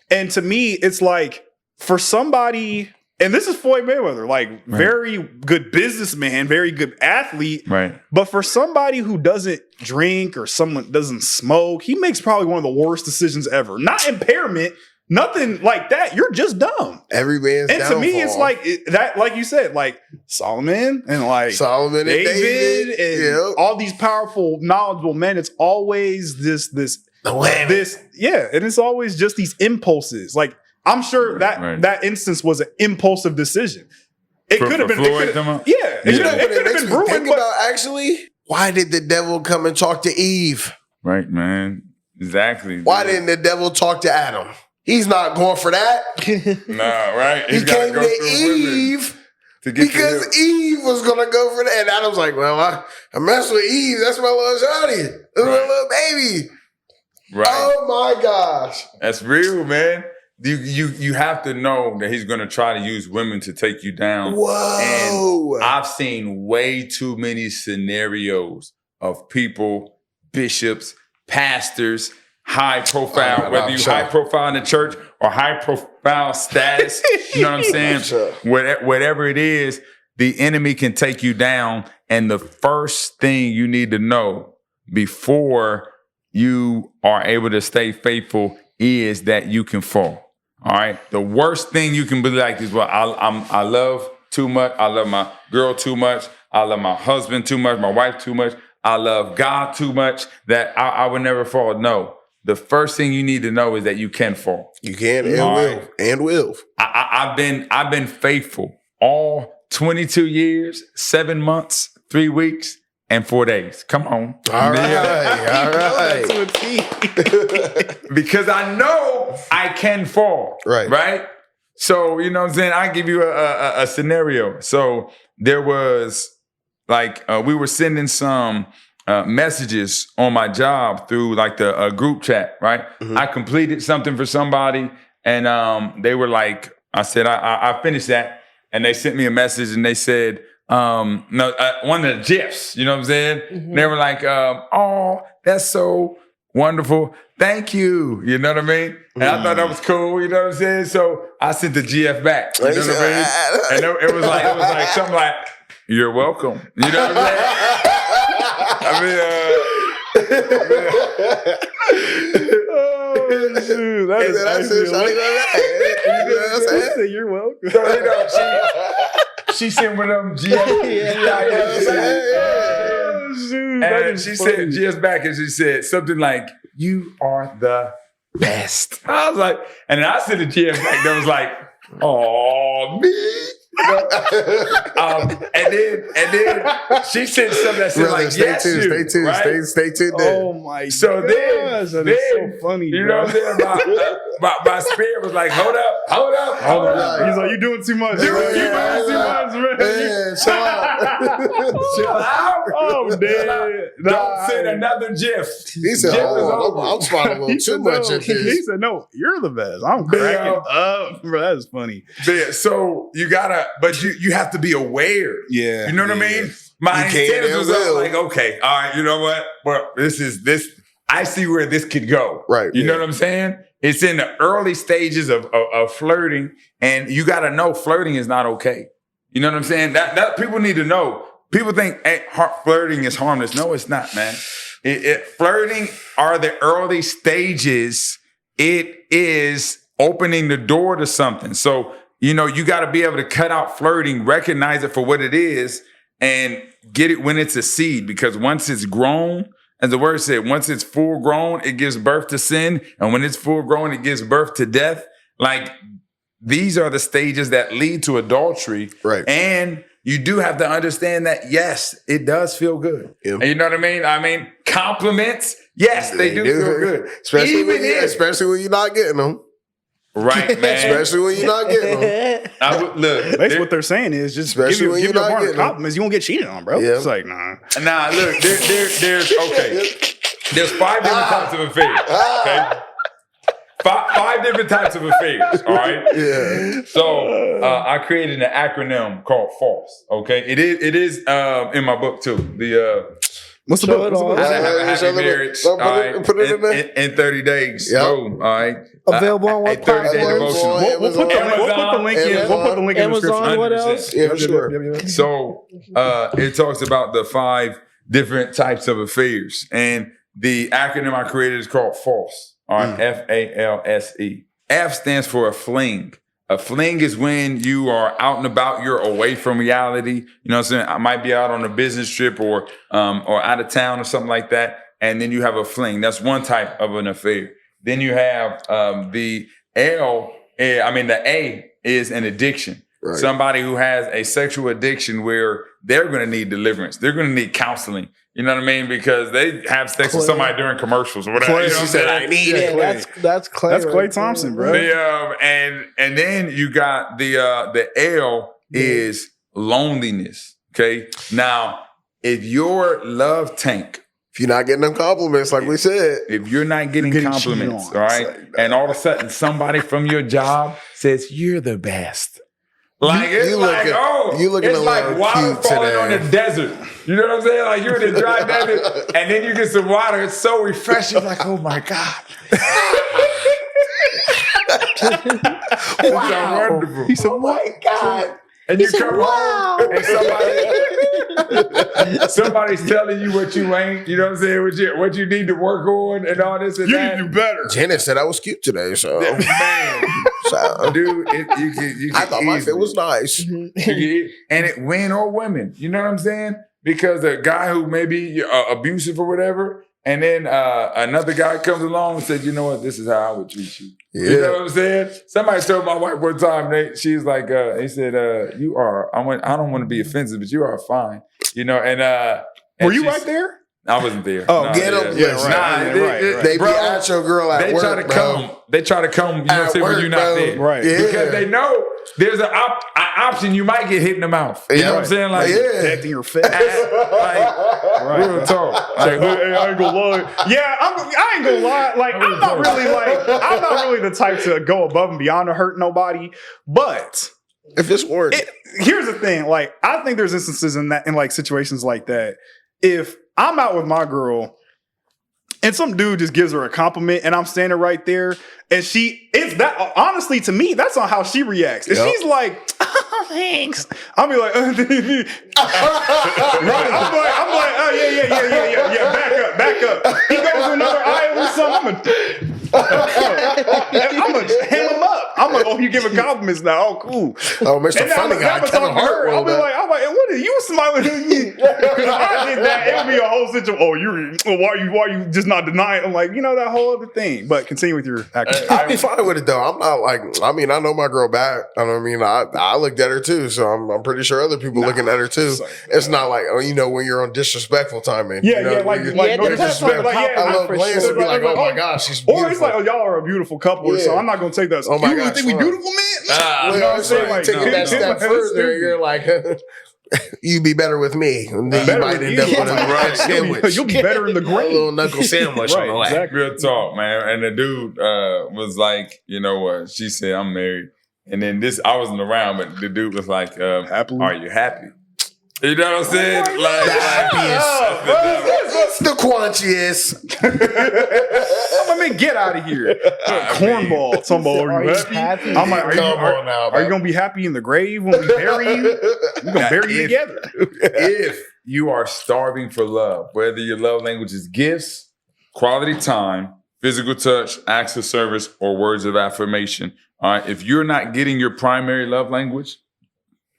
And to me, it's like for somebody, and this is Floyd Mayweather, like very good businessman, very good athlete. Right. But for somebody who doesn't drink or someone doesn't smoke, he makes probably one of the worst decisions ever. Not impairment, nothing like that. You're just dumb. Every man's and downfall. to me, it's like that, like you said, like Solomon and like Solomon and David and all these powerful, knowledgeable men. It's always this, and it's always just these impulses. Like I'm sure that instance was an impulsive decision. It could have been, Floyd, it could have been brewing. Think about actually, why did the devil come and talk to Eve? Right, man. Exactly. Why didn't the devil talk to Adam? He's not going for that. Nah, right. He came to Eve because Eve was going to go for that. And Adam's like, well, I messed with Eve. That's my little shawty. That's my little baby. Right. Oh, my gosh. That's real, man. you have to know that he's going to try to use women to take you down. Whoa. And I've seen way too many scenarios of people, bishops, pastors, high profile, whether you high profile in the church or high profile status, you know what I'm saying? Sure. Whatever it is, the enemy can take you down. And the first thing you need to know before you are able to stay faithful is that you can fall. All right. The worst thing you can be like is, well, I love too much. I love my girl too much. I love my husband too much. My wife too much. I love God too much that I would never fall. No. The first thing you need to know is that you can fall. You can and will. Right. And will. I've been faithful all 22 years, 7 months, 3 weeks, and 4 days. Come on. All right. Because I know I can fall. Right? So, you know what I'm saying? I give you a scenario. So there was we were sending some messages on my job through the group chat, right? Mm-hmm. I completed something for somebody and they were like, I said, I finished that. And they sent me a message and they said, one of the GIFs, you know what I'm saying? Mm-hmm. They were like, oh, that's so wonderful. Thank you. You know what I mean? And I thought that was cool. You know what I'm saying? So I sent the GF back. You know what I mean? And it was like something like, you're welcome. You know what I'm saying? Shoot, that is actually you're welcome. So, you know, she sent one of them GS. And she sent GS back and she said something like, you are the best. I was like, and then I sent the GS back that was like, oh, me. And then she said something that said stay tuned, right? stay tuned. Oh my gosh, that is so funny. You know what I'm saying? My spirit was like, hold up. He's like, you doing too much. You doing too much, man. Chill out. Oh, man. Don't send another GIF. He said, I'm spotting a little too much at this. He said, no, you're the best. I'm cracking up. Bro, that is funny. Yeah, so you gotta, but you have to be aware. Yeah. You know what I mean? My antennas was up like, okay, all right, you know what? Well, this. I see where this could go. Right. You know what I'm saying? It's in the early stages of flirting, and you got to know flirting is not okay. You know what I'm saying? That people need to know. People think flirting is harmless. No, it's not, man. Flirting are the early stages. It is opening the door to something. So, you know, you got to be able to cut out flirting, recognize it for what it is, and get it when it's a seed. Because once it's grown, as the word said, once it's full grown, it gives birth to sin. And when it's full grown, it gives birth to death. Like, these are the stages that lead to adultery. Right. And you do have to understand that, yes, it does feel good. Yeah. And you know what I mean? I mean, compliments, yes, they do feel good. Especially when you're not getting them. Right, man. Especially when you're not getting them. Look, basically what they're saying is just give your partner compliments. You won't get cheated on, bro. Yeah. It's like, nah. Nah, look, there's 5 different types of affairs. Okay. 5 different types of affairs, all right? Yeah. So I created an acronym called FALSE, okay? It is in my book too. What's the book? Happy marriage. Put it in there. In 30 days. Yep. Boom, all right? Available on what platforms? We'll put the link in. We'll put the link in the description. Amazon, what else? Yeah, sure. So it talks about the 5 different types of affairs. And the acronym I created is called FALSE. All right, FALSE. F stands for a fling. A fling is when you are out and about, you're away from reality. You know what I'm saying? I might be out on a business trip or out of town or something like that. And then you have a fling. That's one type of an affair. Then you have the A is an addiction. Right. Somebody who has a sexual addiction where they're going to need deliverance. They're going to need counseling. You know what I mean? Because they have sex with somebody during commercials or whatever. You know what I'm saying? I need it. That's Clay. That's Clay Thompson, bro. And then you got the L is loneliness. Okay. Now, if your love tank, If you're not getting them compliments, like we said, If you're not getting cheated compliments, on. all right, It's like, and all of a sudden somebody from your job says you're the best. Like it's you like, looking- you looking it's a like little water cute falling today. on the desert. You know what I'm saying? Like you're in the dry desert, and then you get some water. It's so refreshing. Like, oh my god, it's so wonderful. He said, "Oh my God." And you come home and somebody's telling you what you ain't, you know what I'm saying, what you need to work on and all this and You that. need to do better. Janet said I was cute today, so Man, so dude, you I thought my easily- fit was nice. and it men or women, you know what I'm saying? Because a guy who may be abusive or whatever, and then another guy comes along and says, you know what, this is how I would treat you. Yeah. You know what I'm saying? Somebody told my wife one time, she's like, he said, you are, I don't want to be offensive, but you are fine. You know, and Were you right there? I wasn't there. Oh, No, get 'em. yeah. Yeah, right, Nah, right. They bro, be at your girl at they work, try to bro. come. They try to come. You know what I'm At saying? When work, you're not bro. there, Right. Yeah. Because they know there's an option. You might get hit in the mouth. You know what I'm saying? Like, Yeah. Protecting your face. like real talk. Like, Hey, I ain't gonna lie. Yeah, I ain't gonna lie. Like, I'm not really the type to go above and beyond to hurt nobody. But If it's work, here's the thing. Like, I think there's instances in like situations like that. If I'm out with my girl and some dude just gives her a compliment and I'm standing right there and it's that, honestly, to me, that's not how she reacts. If Yep. she's like, oh, thanks, I'll be like, right? I'm like, oh, yeah, back up. He goes to another aisle or something. I'm gonna hem him up. I'm like, oh, you giving compliments now? Oh, cool. oh, Mr. And Funny Guy, Kevin Hart I'll rolled be up. like, what are you smiling at me? Because if I did that, it would be a whole situation. Oh, why are you just not denying? I'm like, that whole other thing. But continue with your action. I'd be fine with it though. I'm not like, I mean, I know my girl back. I know what I mean. I looked at her too, so I'm pretty sure other people looking at her too. It's not like, when you're on disrespectful timing. Yeah, you know, yeah, like you're- no Yeah, it depends on disrespect. the Like, yeah, I love for glance sure. and be like, oh my gosh, she's beautiful. or it's like, oh, y'all are a beautiful couple, or Yeah. so I'm not gonna take that. Oh my you really gosh, think we fuck. beautiful, man? Well, You know what I'm saying? Like, take it that step that's further, stupid. you're like, you'd be better with me. And then you Better might with end you. up with a Right. sandwich. You'll be better in the A grave. little knuckle sandwich on Right, the lap. exactly. real talk, man. And the dude was like, you know what? She said, I'm married. And then I wasn't around, but the dude was like, Happily. are you happy? You know what I'm saying? The happiest. The quanchiest. I'm like, man, get out of here. Cornball. Somebody, are you happy? I'm like, Come on now, are you bro. gonna be happy in the grave when we bury you? We're gonna bury you together. If you are starving for love, whether your love language is gifts, quality time, physical touch, acts of service, or words of affirmation, all right, if you're not getting your primary love language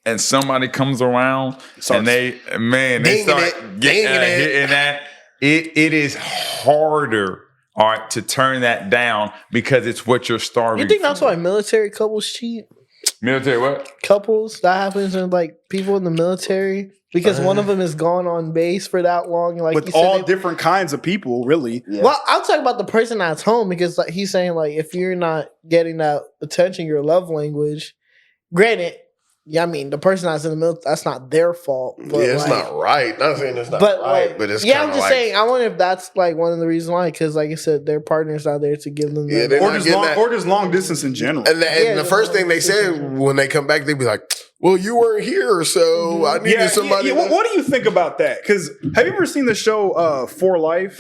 and somebody comes around and they Dinging start it, dinging it. hitting that, it is harder, all right, to turn that down because it's what you're starving You think that's for. why military couples cheat? Military what? Couples that happens in like people in the military because one of them is gone on base for that long. Like With you said, all different kinds of people, really. Well, I'm talking about the person that's home because like he's saying like if you're not getting that attention, your love language. Granted, yeah, I mean the person that's in the military, that's not their fault. But Yeah, it's like, not right. Not saying it's not But right, like, but it's yeah, I'm kinda just like, saying. I wonder if that's like one of the reasons why, because like I said, their partner's not there to give them. Yeah, that. they're Or not just getting long, that. or just long distance in general. And Yeah, the first thing they said when they come back, they'd be like, well, you weren't here, so I needed somebody. What do you think about that? Because have you ever seen the show For Life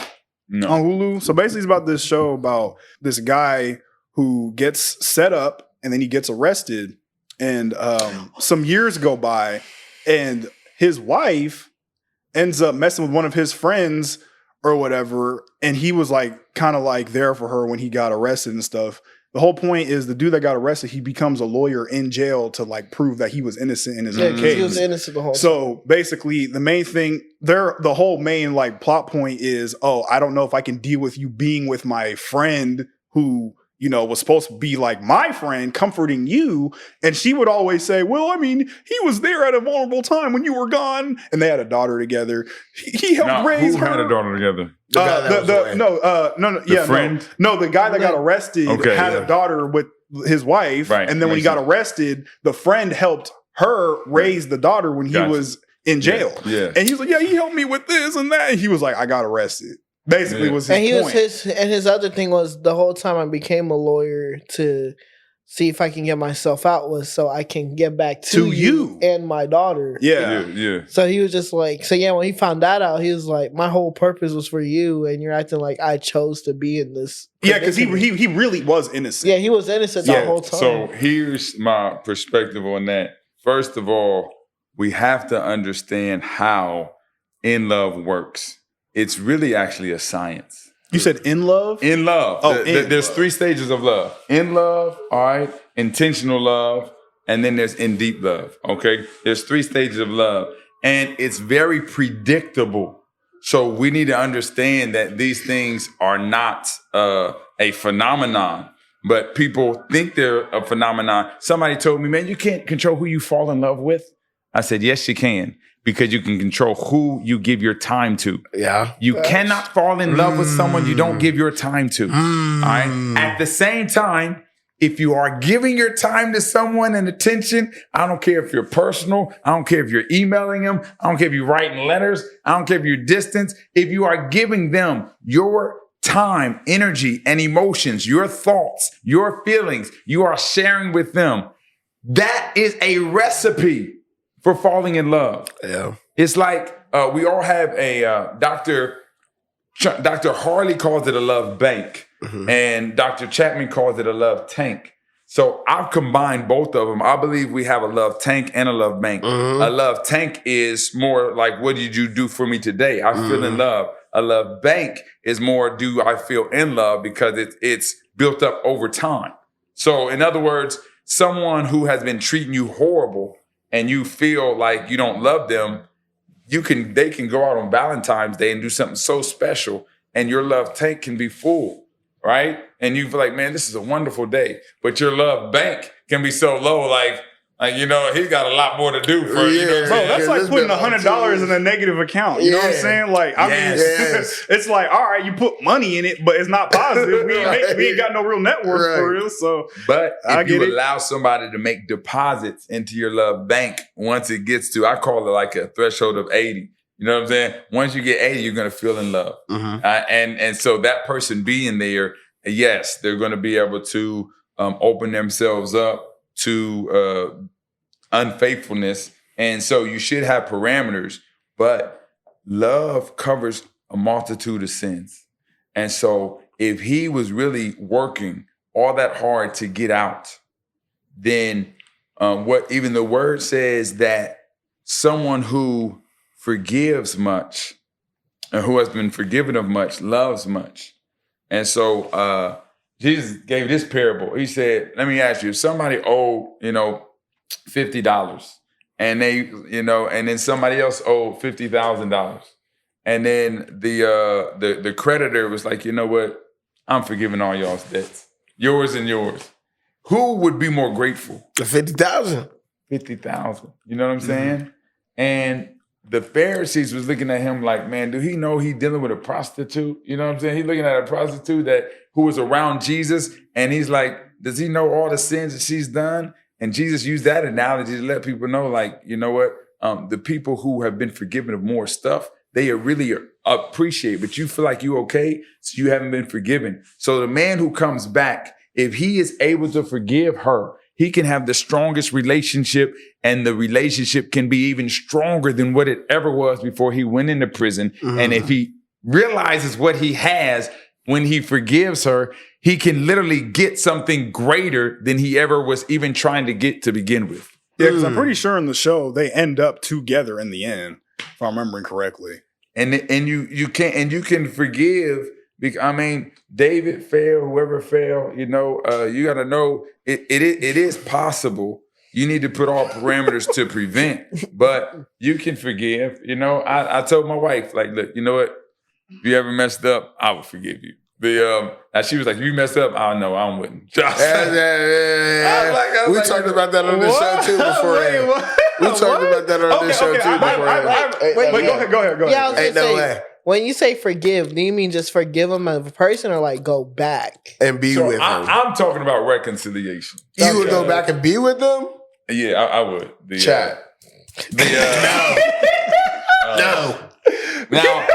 No. on Hulu? So basically, it's about this show about this guy who gets set up and then he gets arrested, and some years go by, and his wife ends up messing with one of his friends or whatever, and he was like kind of like there for her when he got arrested and stuff. The whole point is the dude that got arrested, he becomes a lawyer in jail to like prove that he was innocent in his Yeah, own 'cause case. he was innocent the whole time. So basically, the main thing the whole main like plot point is, oh, I don't know if I can deal with you being with my friend who, was supposed to be like my friend, comforting you. And she would always say, well, I mean, he was there at a vulnerable time when you were gone. And they had a daughter together. He helped Now, raise who her. had a daughter together? The guy that was away. No, friend? no, the guy that got arrested Okay, had yeah. a daughter with his wife. Right, And then when he makes got arrested, the friend helped her raise the daughter when he Gotcha. was in jail. Yeah. And he was like, yeah, he helped me with this and that. And he was like, I got arrested. Basically was his and he point. was his other thing was the whole time I became a lawyer to see if I can get myself out was so I can get back to you and my daughter. Yeah. So he was just like, when he found that out, he was like, my whole purpose was for you, and you're acting like I chose to be in this. Yeah, because he really was innocent. Yeah, he was innocent the whole time. So here's my perspective on that. First of all, we have to understand how in love works. It's really actually a science. You said in love? In love. Oh, there's 3 stages of love. In love, all right, intentional love, and then there's in deep love, okay? There's 3 stages of love, and it's very predictable. So we need to understand that these things are not a phenomenon, but people think they're a phenomenon. Somebody told me, man, you can't control who you fall in love with. I said, yes, you can. Because you can control who you give your time to. Yeah. You cannot fall in love with someone you don't give your time to. All right. At the same time, if you are giving your time to someone and attention, I don't care if you're personal. I don't care if you're emailing them. I don't care if you're writing letters. I don't care if you're distant. If you are giving them your time, energy, and emotions, your thoughts, your feelings, you are sharing with them. That is a recipe for falling in love. Yeah. It's like we all have a Dr. Harley calls it a love bank, and Dr. Chapman calls it a love tank. So I've combined both of them. I believe we have a love tank and a love bank. A love tank is more like, what did you do for me today? I feel in love. A love bank is more, do I feel in love? Because it's built up over time. So in other words, someone who has been treating you horrible and you feel like you don't love them, they can go out on Valentine's Day and do something so special, and your love tank can be full, right? And you feel like, man, this is a wonderful day. But your love bank can be so low, like he's got a lot more to do for you. Know, bro, that's like putting $100 in a negative account. You know what I'm saying? Like, I mean, it's like, all right, you put money in it, but it's not positive. We ain't got no real net worth for real. So, but if you allow somebody to make deposits into your love bank, once it gets to, I call it like a threshold of 80. You know what I'm saying? Once you get 80, you're going to feel in love. And so that person being there, yes, they're going to be able to open themselves up to unfaithfulness. And so you should have parameters, but love covers a multitude of sins. And so if he was really working all that hard to get out, then what even the word says that someone who forgives much and who has been forgiven of much loves much. And so Jesus gave this parable. He said, let me ask you, if somebody owed, $50 and and then somebody else owed $50,000. And then the creditor was like, you know what? I'm forgiving all y'all's debts. Yours and yours. Who would be more grateful? The 50,000. 50,000. You know what I'm saying? And the Pharisees was looking at him like, man, do he know he dealing with a prostitute? You know what I'm saying? He's looking at a prostitute who was around Jesus, and he's like, does he know all the sins that she's done? And Jesus used that analogy to let people know, like, you know what? The people who have been forgiven of more stuff, they really appreciate, but you feel like you okay, so you haven't been forgiven. So the man who comes back, if he is able to forgive her, he can have the strongest relationship, and the relationship can be even stronger than what it ever was before he went into prison. And if he realizes what he has when he forgives her, he can literally get something greater than he ever was even trying to get to begin with. Yeah, because I'm pretty sure in the show they end up together in the end, if I'm remembering correctly. And you can forgive. I mean, David failed, whoever failed, you got to know it is possible. You need to put all parameters to prevent, but you can forgive. I told my wife, like, look, you know what? If you ever messed up, I will forgive you. And she was like, if you messed up, I know I wouldn't. We talked about that on this show too before. We talked about that on this show too before. Wait, go ahead. Yeah, I was gonna say, when you say forgive, do you mean just forgive them as a person, or like go back and be with them? I'm talking about reconciliation. You would go back and be with them? Yeah, I would. Chat. Now,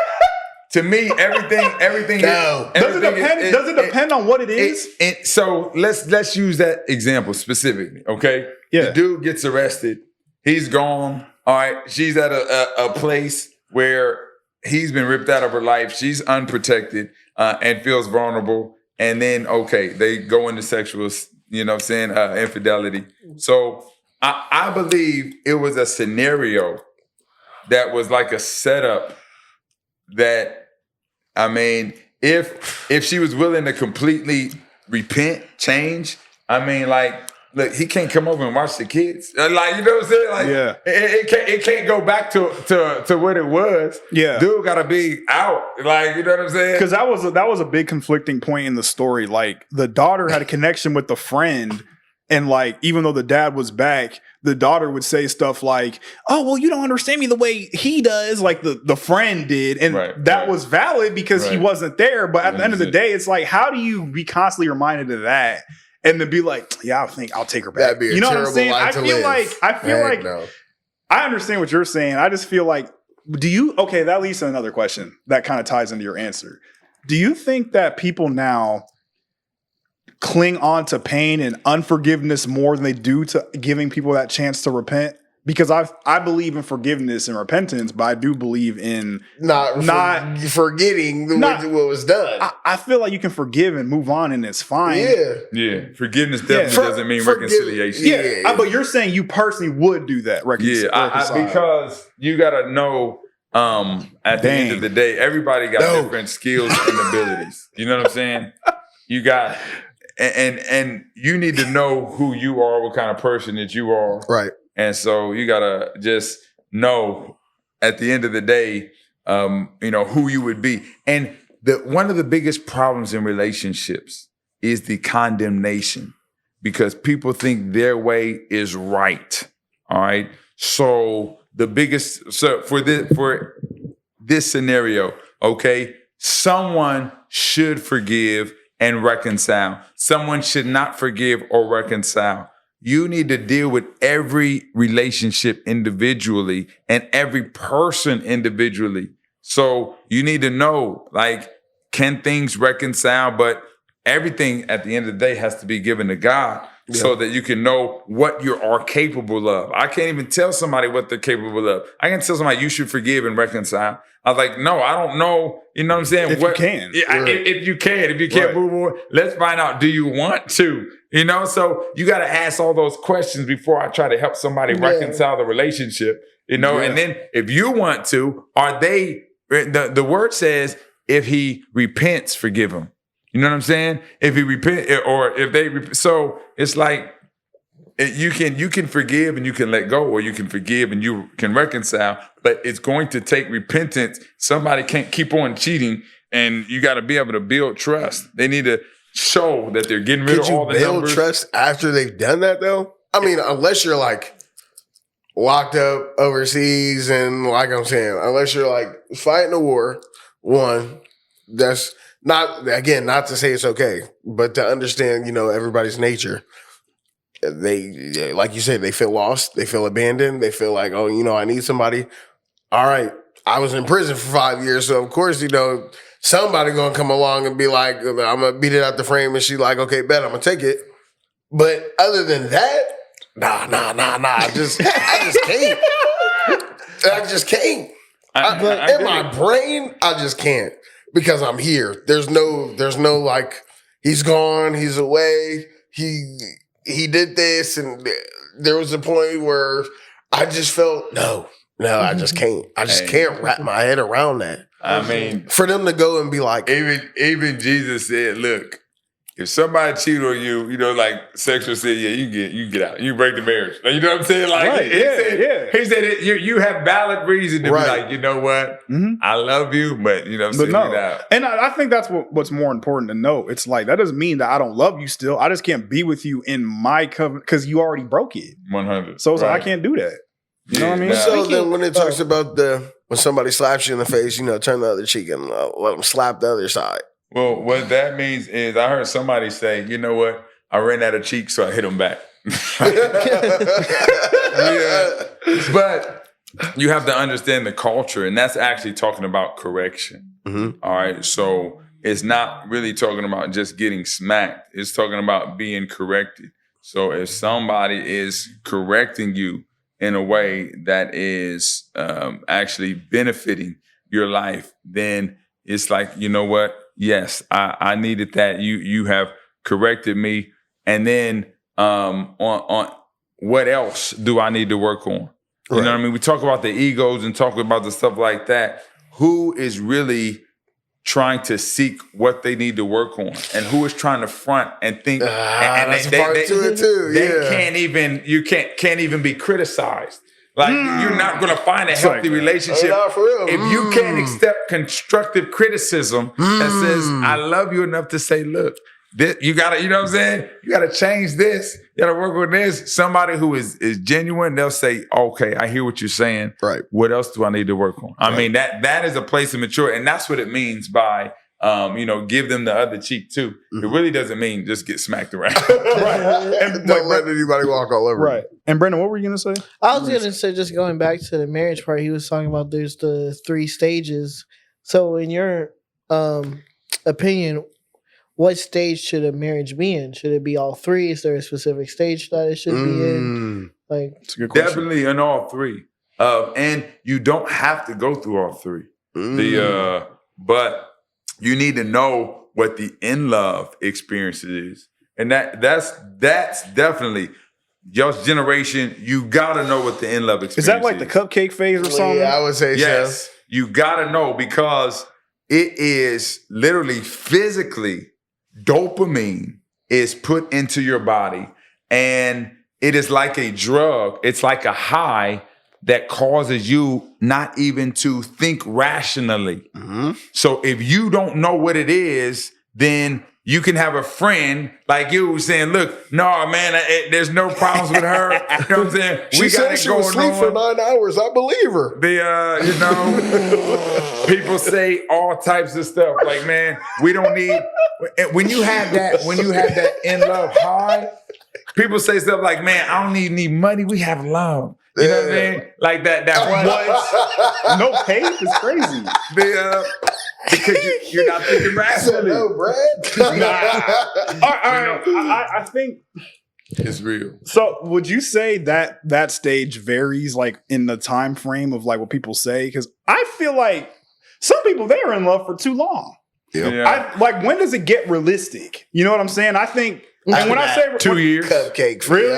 to me, everything. No. Does it depend on what it is? So let's use that example specifically, okay? Yeah. The dude gets arrested. He's gone. All right. She's at a place where he's been ripped out of her life. She's unprotected and feels vulnerable. And then, okay, they go into sexual, infidelity. So I believe it was a scenario that was like a setup that, I mean, if she was willing to completely repent, change, I mean, like, look, he can't come over and watch the kids. Like, you know what I'm saying? Like, yeah. it can't go back to what it was. Yeah. Dude gotta be out. Like, you know what I'm saying? Because that was a big conflicting point in the story. Like, the daughter had a connection with the friend, and like, even though the dad was back, the daughter would say stuff like, "Oh, well, you don't understand me the way he does," like the friend did, and that was valid because he wasn't there. But at the end of the day, it's like, how do you be constantly reminded of that? And then be like, yeah, I think I'll take her back. That'd be a you know what I'm terrible saying? life I to feel live. like No. I understand what you're saying. I just feel like, that leads to another question that kind of ties into your answer. Do you think that people now cling on to pain and unforgiveness more than they do to giving people that chance to repent? Because I believe in forgiveness and repentance, but I do believe in not forgetting what was done. I feel like you can forgive and move on, and it's fine. Yeah. Forgiveness definitely doesn't mean reconciliation. Yeah. But you're saying you personally would do that. Because you got to know, at the end of the day, everybody got different skills and abilities. You know what I'm saying? You got, and you need to know who you are, what kind of person that you are. Right. And so you gotta just know at the end of the day, who you would be. And one of the biggest problems in relationships is the condemnation, because people think their way is right. All right. So for this scenario, okay, someone should forgive and reconcile. Someone should not forgive or reconcile. You need to deal with every relationship individually and every person individually. So you need to know, like, can things reconcile? But everything at the end of the day has to be given to God so that you can know what you are capable of. I can't even tell somebody what they're capable of. I can tell somebody you should forgive and reconcile. I was like, no, I don't know. You know what I'm saying? If you can. If you can't move on, let's find out, do you want to? You know, so you got to ask all those questions before I try to help somebody reconcile the relationship, and then if you want to, the word says, if he repents, forgive him. You know what I'm saying? If he repent, or if they, so it's like, you can forgive and you can let go, or you can forgive and you can reconcile, but it's going to take repentance. Somebody can't keep on cheating, and you got to be able to build trust. They need to show that they're getting rid of all the numbers. Could you build trust after they've done that, though? I mean, unless you're like locked up overseas, and like I'm saying, unless you're like fighting a war, that's not to say it's okay, but to understand, everybody's nature. They, like you said, they feel lost, they feel abandoned, they feel like, I need somebody. All right, I was in prison for 5 years, so of course, somebody gonna come along and be like, I'm gonna beat it out the frame, and she like, okay, bet I'm gonna take it. But other than that, nah. I just can't. I just can't. In my brain, I just can't, because I'm here. There's no like, he's gone, he's away, he did this, and there was a point where I just felt no, I just can't. I just can't wrap my head around that. I mean, for them to go and be like, even Jesus said, look, if somebody cheat on you, like sexual sin, you get out. You break the marriage. You know what I'm saying? Like, he said you have valid reason to be like, you know what? Mm-hmm. I love you, but get out. And I think that's what's more important to know. It's like, that doesn't mean that I don't love you still. I just can't be with you in my covenant because you already broke it. 100. So it's like, I can't do that. You know what I mean? So then when it talks about when somebody slaps you in the face, turn the other cheek and let them slap the other side. Well, what that means is, I heard somebody say, you know what? I ran out of cheeks, so I hit him back. Yeah. But you have to understand the culture, and that's actually talking about correction. Mhm. All right. So it's not really talking about just getting smacked. It's talking about being corrected. So if somebody is correcting you in a way that is actually benefiting your life, then it's like, you know what? Yes, I needed that. You have corrected me. And then on what else do I need to work on? You know what I mean? We talk about the egos and talk about the stuff like that. Who is really trying to seek what they need to work on, and who is trying to front and think? And that's a part to it too. They can't even be criticized. Like you're not going to find a healthy relationship if you can't accept constructive criticism that says, "I love you enough to say, look, this, you gotta, you know what I'm saying? You gotta change this. You gotta work on this." Somebody who is genuine, they'll say, "Okay, I hear what you're saying. Right. What else do I need to work on?" I mean, that is a place of maturity, and that's what it means by give them the other cheek too. Mm-hmm. It really doesn't mean just get smacked around. Right. And don't let anybody walk all over. Right. And Brandon, what were you gonna say? I was gonna say, just going back to the marriage part, he was talking about there's the 3 stages. So in your opinion, what stage should a marriage be in? Should it be all 3? Is there a specific stage that it should be in? Like, that's a good question. Definitely in all 3. And you don't have to go through all 3. But you need to know what the in love experience is. And that's definitely your generation. You gotta know what the in love experience is. That like the cupcake phase or something? Yeah, I would say yes. So. You gotta know, because it is literally physically dopamine is put into your body, and it is like a drug. It's like a high that causes you not even to think rationally. Mm-hmm. So if you don't know what it is, then you can have a friend like you saying, "Look, no, man, there's no problems with her." You know what I'm saying? She said she was asleep for 9 hours. I believe her. People say all types of stuff. Like, man, we don't need. When you have that in love high, people say stuff like, "Man, I don't need money. We have love." You know what I mean? Like that one. No pay is crazy. Because you're not thinking rationally. No, Brad. All right. I think it's real. So would you say that stage varies like in the time frame of like what people say? Because I feel like some people, they are in love for too long. Yep. Yeah. When does it get realistic? You know what I'm saying? I think when I say 2 years, cupcake, really,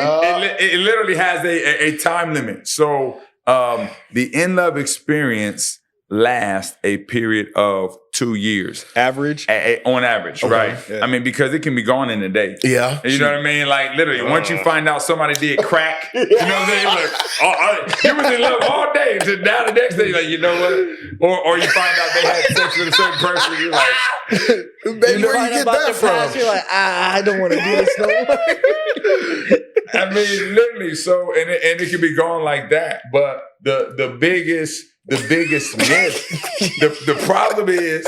it literally has a time limit. So the in love experience lasts a period of 2 years. Average? On average, okay. Right? Yeah. I mean, because it can be gone in a day. Yeah. You know what I mean? Like, literally, once you find out somebody did crack, you know what I'm saying? Like, you was in love all day until now the next day, you're like, you know what? Or you find out they had sex with a certain person, you're like, baby, where you get that from? Past, you're like, I don't want to do this no more. I mean, literally, so, and it can be gone like that. But the biggest myth, the problem is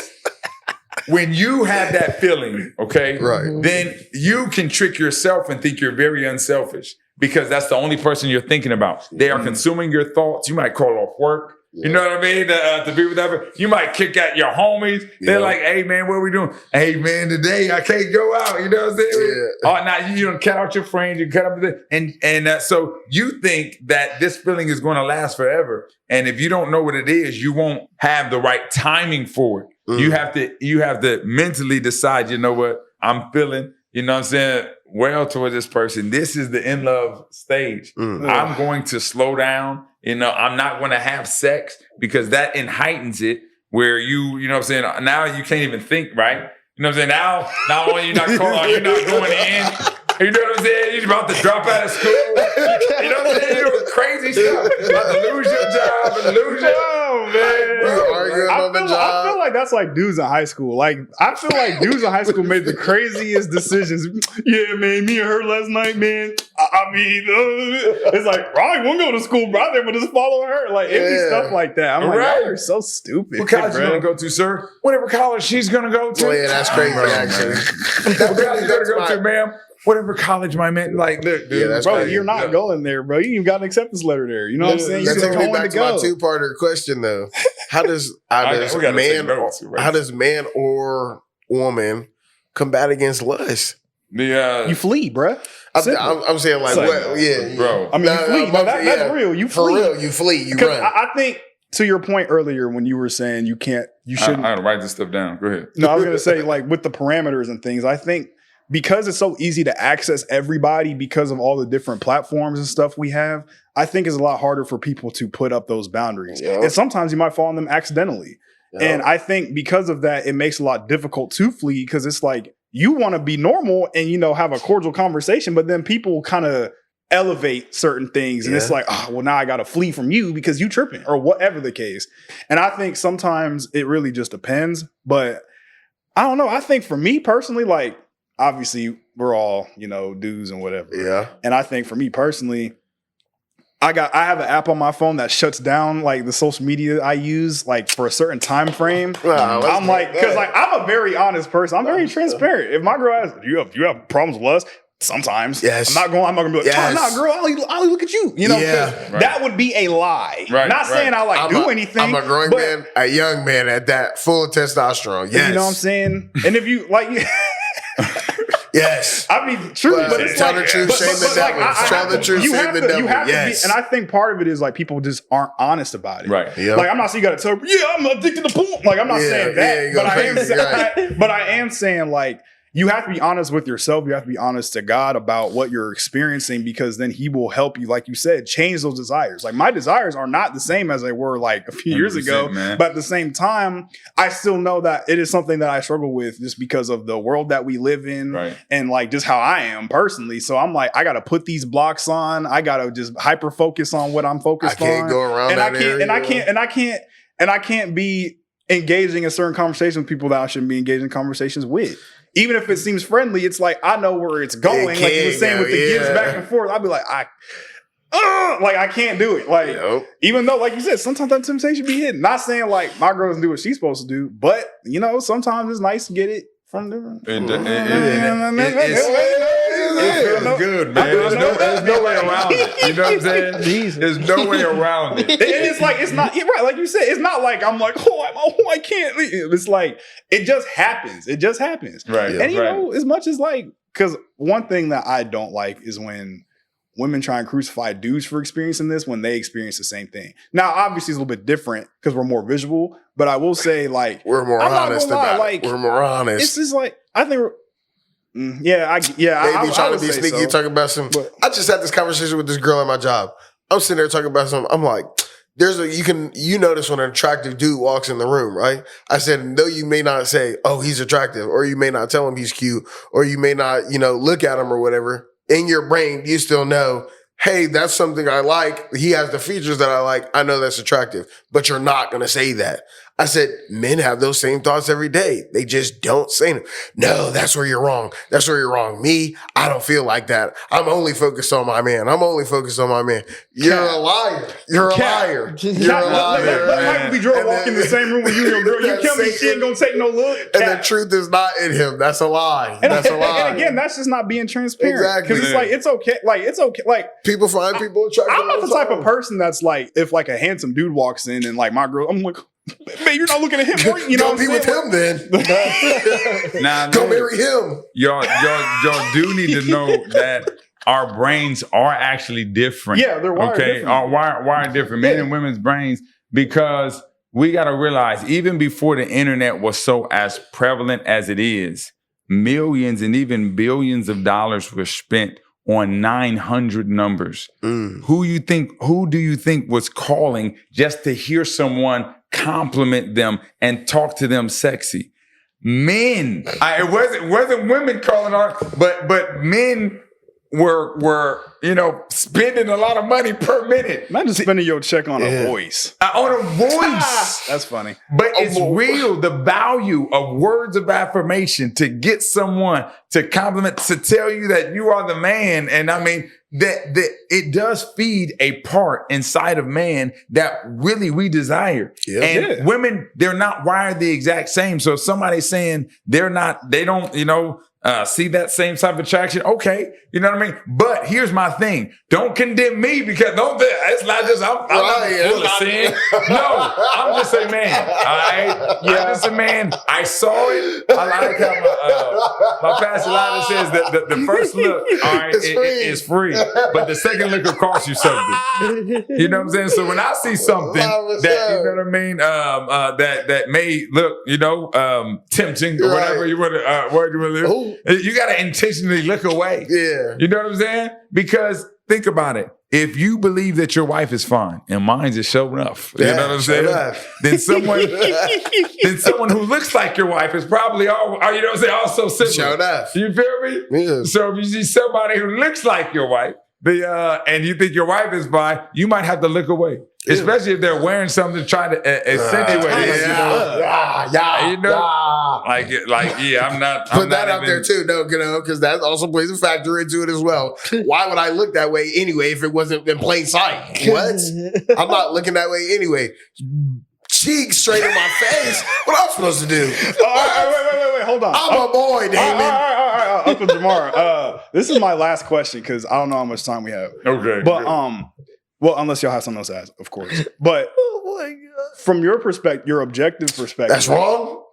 when you have that feeling, okay, right, then you can trick yourself and think you're very unselfish because that's the only person you're thinking about. They are consuming your thoughts. You might call off work. You know what I mean? To be with that, you might kick out your homies. They're like, "Hey man, what are we doing? Hey man, today I can't go out." You know what I'm saying? Yeah. Oh, now you don't cut out your friends. You cut up the and so you think that this feeling is going to last forever. And if you don't know what it is, you won't have the right timing for it. You have to mentally decide. You know what? I'm feeling. You know what I'm saying? Well, towards this person. This is the in love stage. I'm going to slow down. You know, I'm not going to have sex because that heightens it where you know what I'm saying? Now you can't even think, right? You know what I'm saying? Now, not only you're not going in, you know what I'm saying? You're about to drop out of school. You know what I'm saying? You're doing crazy stuff. You're about to lose your job and lose your... Oh, man. Bro, arguing on the I job. feel like that's like dudes in high school. Like I feel like dudes in high school made the craziest decisions. Yeah, man, me and her last night, man. I mean, it's like, bro, I won't go to school, bro. They would just follow her. Like it'd be stuff like that. I'm like, Right. y'all are so stupid. What college bro. you gonna go to, sir? Whatever college she's gonna go to. Oh, yeah, that's crazy, actually. What college you gonna go to, ma'am? Whatever college my man. Like, look, dude. Yeah, that's Bro, crazy. you're not going there, bro. You even got an acceptance letter there. You know what I'm saying? That You're takes me going back to to my go. two-parter question, though. How does man or woman combat against lust? You flee, bro. I'm saying like, what? Yeah, bro. I mean, you flee. No, that's real. You for flee. real. You flee. You Because run. I think to your point earlier when you were saying you shouldn't. I gotta write this stuff down. Go ahead. No, I was gonna say like with the parameters and things. I think because it's so easy to access everybody because of all the different platforms and stuff we have, I think it's a lot harder for people to put up those boundaries. Yep. And sometimes you might fall on them accidentally. Yep. And I think because of that, it makes it a lot difficult to flee because it's like you want to be normal and, you know, have a cordial conversation, but then people kind of elevate certain things. And it's like, oh, well, now I got to flee from you because you tripping or whatever the case. And I think sometimes it really just depends. But I don't know. I think for me personally, like, obviously we're all, you know, dudes and whatever. Yeah. And I think for me personally, I have an app on my phone that shuts down like the social media I use like for a certain time frame. I'm like, because like I'm a very honest person. I'm very transparent. If my girl asks, do you have problems with us? Sometimes. Yes. I'm not gonna be like, oh, nah, girl, I'll look at you. You know, that would be a lie. Right, not saying I like do anything. I'm a growing man, a young man at that, full of testosterone. Yes. You know what I'm saying? And if you like yes. I mean, true, but it's tell like, the truth, shame the devil. Tell the truth, shame the devil. You have yes. to be, and I think part of it is like people just aren't honest about it. Right. Yep. Like I'm not saying you got to tell, I'm addicted to porn. Like I'm not saying that, but I am saying like you have to be honest with yourself. You have to be honest to God about what you're experiencing because then He will help you, like you said, change those desires. Like my desires are not the same as they were like a few years ago, man. but at the same time, I still know that it is something that I struggle with just because of the world that we live in and like just how I am personally. So I'm like, I got to put these blocks on. I got to just hyper focus on what I'm focused on. I can't go around and that area. And I can't be engaging in certain conversations with people that I shouldn't be engaging in conversations with. Even if it seems friendly, it's like I know where it's going. Like you were saying with the gives back and forth, I'll be like, I can't do it. Like even though, like you said, sometimes that temptation be hidden. Not saying like my girl doesn't do what she's supposed to do, but you know, sometimes it's nice to get it from different. It's good, man. There's no way around it. You know what I'm saying? Jesus. There's no way around it. And it's like it's not right, like you said. It's not like I'm like I can't. It's like it just happens. It just happens, right? And you know, as much as like, because one thing that I don't like is when women try and crucify dudes for experiencing this when they experience the same thing. Now, obviously, it's a little bit different because we're more visual. But I will say, like, we're more honest about it. We're more honest. It's just like I think. Baby, trying to be sneaky, talking about some. I just had this conversation with this girl at my job. I'm sitting there talking about something. I'm like, you notice when an attractive dude walks in the room, right? I said, though you may not say, oh, he's attractive, or you may not tell him he's cute, or you may not, look at him or whatever. In your brain, you still know, hey, that's something I like. He has the features that I like. I know that's attractive, but you're not going to say that. I said, men have those same thoughts every day. They just don't say them. No, that's where you're wrong. That's where you're wrong. Me, I don't feel like that. I'm only focused on my man. You're a liar. You're a liar. You're a liar. Let Michael B. Jordan walk in the same room with you and your girl. You tell me she ain't gonna take no look. And the truth is not in him. That's a lie. That's a lie. And again, that's just not being transparent. Exactly. Because it's like, it's okay. Like, it's okay. Like, people find people attractive. I'm not the type of person that's like, if like a handsome dude walks in and like my girl, I'm like, man, you're not looking at him. You know, go be with him then. Go marry him. Y'all do need to know that our brains are actually different. Yeah, they're wired different. Our wired different. Men and women's brains, because we got to realize even before the internet was so as prevalent as it is, millions and even billions of dollars were spent on 900 numbers. Who do you think was calling just to hear someone compliment them and talk to them sexy? Men. It wasn't women calling on, but men were spending a lot of money per minute. Imagine spending your check on a voice. On a voice. That's funny. But it's real. The value of words of affirmation to get someone to compliment, to tell you that you are the man. And I mean, that it does feed a part inside of man that really we desire. Yeah. And women, they're not wired the exact same. So if somebody's saying they don't, see that same type of attraction, okay, you know what I mean? But here's my thing. Don't condemn me because it's not just, I'm not full of sin. No, I'm just a man, all right? Yeah, I'm just a man. I saw it. I like how my pastor Lila says that the first look, all right, is free. But the second look will cost you something. You know what I'm saying? So when I see something that, you know what I mean, that may look, tempting or whatever you want to, you got to intentionally look away. Yeah. You know what I'm saying? Because think about it. If you believe that your wife is fine and mine is show enough, you know what I'm saying? Then someone who looks like your wife is probably also similar. Show enough. You feel me? Yeah. So if you see somebody who looks like your wife, and you think your wife is fine, you might have to look away. Yeah. Especially if they're wearing something to try to accentuate it. I'm not. Put that out there too, because that also plays a factor into it as well. Why would I look that way anyway if it wasn't in plain sight? What? I'm not looking that way anyway. Cheeks straight in my face. What am I supposed to do? Wait, hold on. I'm a boy, Damon. All right, Uncle Jamar. This is my last question because I don't know how much time we have. Okay. But well, unless y'all have something else to ask, of course. But oh my God. From your perspective, your objective perspective. That's wrong.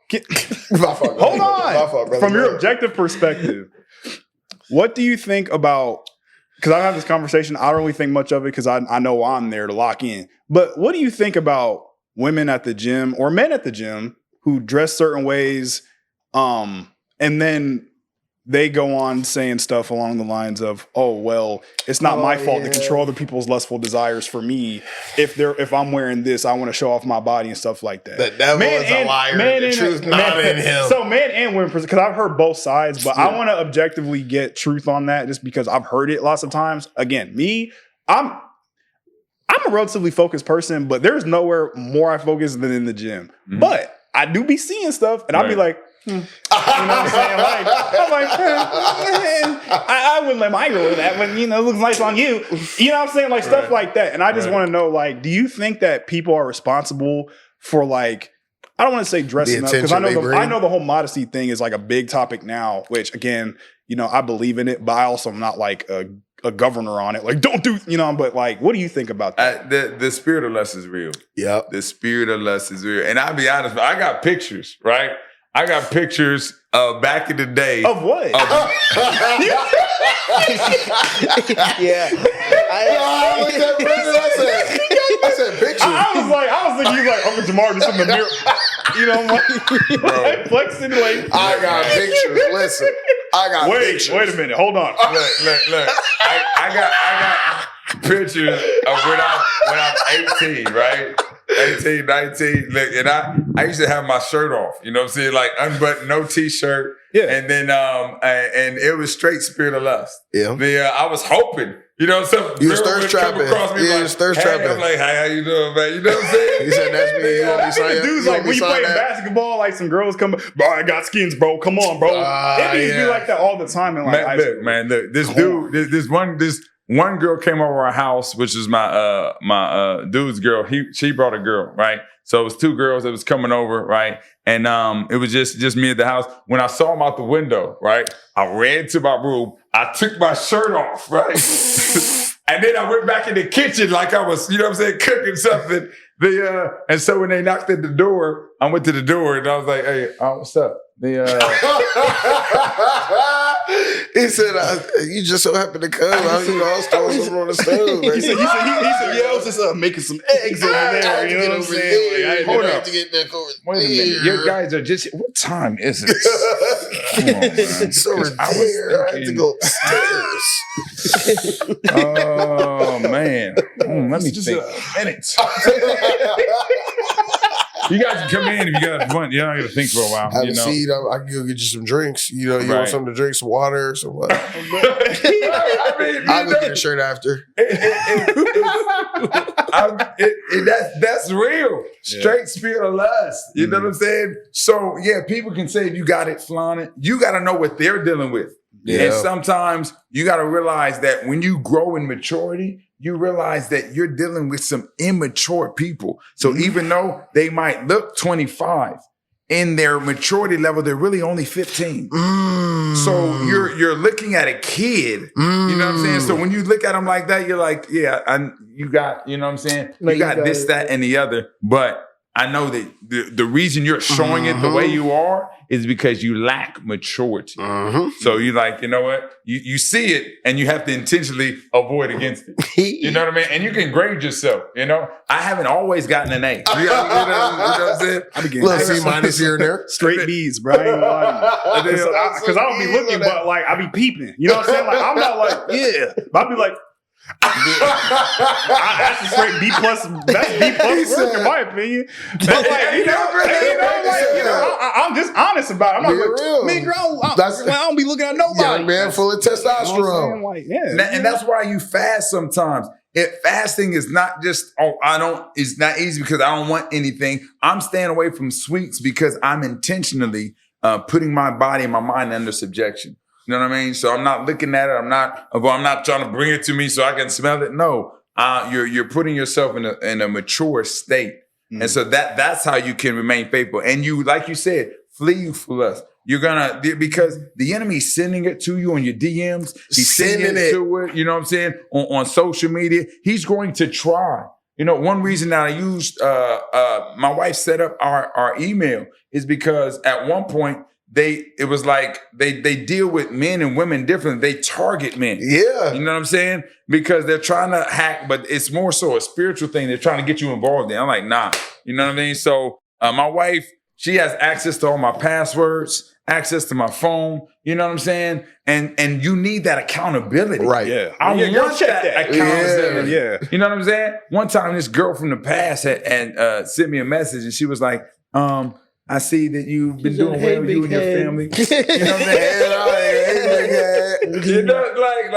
Hold on. From your objective perspective, what do you think about? Because I have this conversation. I don't really think much of it because I know I'm there to lock in. But what do you think about women at the gym or men at the gym who dress certain ways, and then they go on saying stuff along the lines of, "Oh well, it's not my fault to control other people's lustful desires for me. If I'm wearing this, I want to show off my body and stuff like that." The devil is a liar. The truth not in him. So men and women, because I've heard both sides, but I want to objectively get truth on that, just because I've heard it lots of times. Again, I'm a relatively focused person, but there's nowhere more I focus than in the gym. Mm-hmm. But I do be seeing stuff, and I'll be like, You know what I'm saying? I wouldn't let my girl do that, but it looks nice on you. You know what I'm saying? Like stuff like that. And I just want to know, do you think that people are responsible for I don't want to say dressing up, because I know the whole modesty thing is a big topic now, which again, I believe in it, but I also am not a governor on it. Don't do, but what do you think about that? The spirit of lust is real. Yep. The spirit of lust is real. And I'll be honest, I got pictures, right? I got pictures of back in the day. Of what? Yeah. I said pictures. I was thinking you Uncle Jamar just in the mirror. I'm flexing I got pictures. Listen, I got pictures. Wait a minute. Hold on. Look. I got pictures of when I'm 18, right? 18, 19. Look, and I used to have my shirt off. You know what I'm saying? Unbuttoned, no t-shirt. Yeah. And then and it was straight spirit of lust. Yeah. I was hoping, some you thirst trapping. Across me thirst trapping. I'm like, hey, how you doing, man? You know what I'm saying? He said that's me. You want me sign dudes when you playing basketball, some girls come, bro, I got skins, bro. Come on, bro. It used to be like that all the time. And look, this dude, this one girl came over our house, which is my dude's girl. She brought a girl, right? So it was two girls that was coming over, right? And it was just me at the house. When I saw them out the window, right, I ran to my room. I took my shirt off, right? And then I went back in the kitchen like I was, cooking something. And so when they knocked at the door, I went to the door and I was like, "Hey, what's up?" He said, "You just so happened to come. I was throwing something on the stove." He said, "Yeah, I was just making some eggs over there." You know what I'm saying? Hold up. Wait a minute. You guys are just. What time is it? Come on, man. So I had to go upstairs. Oh man. Let me think. A minute. You guys can come in if you guys want. You don't got to think for a while. Have you a know? seat. I can go get you some drinks. You know, you Right. want something to drink, some water, some what? I mean, I'll go get a shirt after. That's real. Straight spirit of lust. You know what I'm saying? So yeah, people can say if you got it, flaunt it. You got to know what they're dealing with. Yeah. And sometimes you got to realize that when you grow in maturity, you realize that you're dealing with some immature people. So even though they might look 25, in their maturity level, they're really only 15. So you're looking at a kid. You know what I'm saying? So when you look at them like that, you're like, yeah, you got, you know what I'm saying? You got this, that, and the other. But I know that the reason you're showing it the way you are is because you lack maturity. So you're like, you know what? You see it and you have to intentionally avoid against it. You know what I mean? And you can grade yourself, you know? I haven't always gotten an A. You know what I'm saying? I be getting Little C minus here and there. straight B's, bro. I ain't lying. Because I don't be looking, but like I be peeping. You know what I'm saying? Like I'm not like, yeah. But I be like, that's a straight B plus. That's B plus work in my opinion. But like, I'm just honest about it. I'm not like, real. man, girl, I don't be looking at nobody. Young man full of testosterone. Like, yeah, And that's why you fast sometimes. Fasting is not just, it's not easy because I don't want anything. I'm staying away from sweets because I'm intentionally putting my body and my mind under subjection. You know what I mean? So I'm not looking at it. I'm not trying to bring it to me so I can smell it. No, you're putting yourself in a mature state. And so that's how you can remain faithful. And you, like you said, flee for lust. You're gonna, because the enemy's sending it to you on your DMs. He's sending it to it, you know what I'm saying? On social media. He's going to try. You know, one reason that I used, my wife set up our email is because at one point, it was like they deal with men and women differently. They target men. Yeah. You know what I'm saying? Because they're trying to hack, but it's more so a spiritual thing. They're trying to get you involved in. I'm like, nah. You know what I mean? So my wife, she has access to all my passwords, access to my phone. You know what I'm saying? And you need that accountability. Right. yeah. I want check that accountability. Yeah. You know what I'm saying? One time, this girl from the past had sent me a message, and she was like, I see that you've been doing well with you and your family. You know what I'm saying? You know, like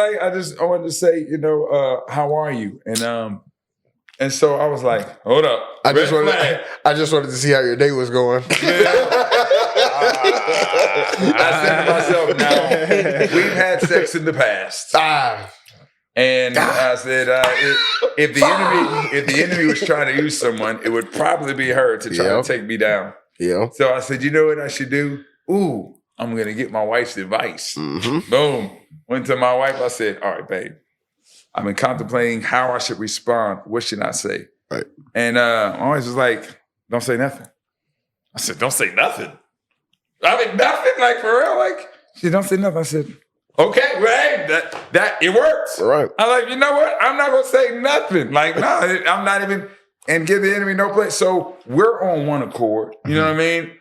I wanted to say, you know, how are you? And so I was like, hold up. I just wanted to see how your day was going. I said to myself, now we've had sex in the past. And I said, if the enemy was trying to use someone, it would probably be her to try to take me down. Yeah. So I said, you know what I should do? Ooh, I'm going to get my wife's advice. Boom. Went to my wife. I said, all right, babe, I've been contemplating how I should respond. What should I say? Right. And my wife was like, don't say nothing. I said, don't say nothing. I mean, nothing, like for real. Like, she said, don't say nothing. I said, okay, well, hey, that it works. Right. I'm like, you know what? I'm not going to say nothing. Like, no, I'm not even, and give the enemy no place. So we're on one accord. You know what I mean?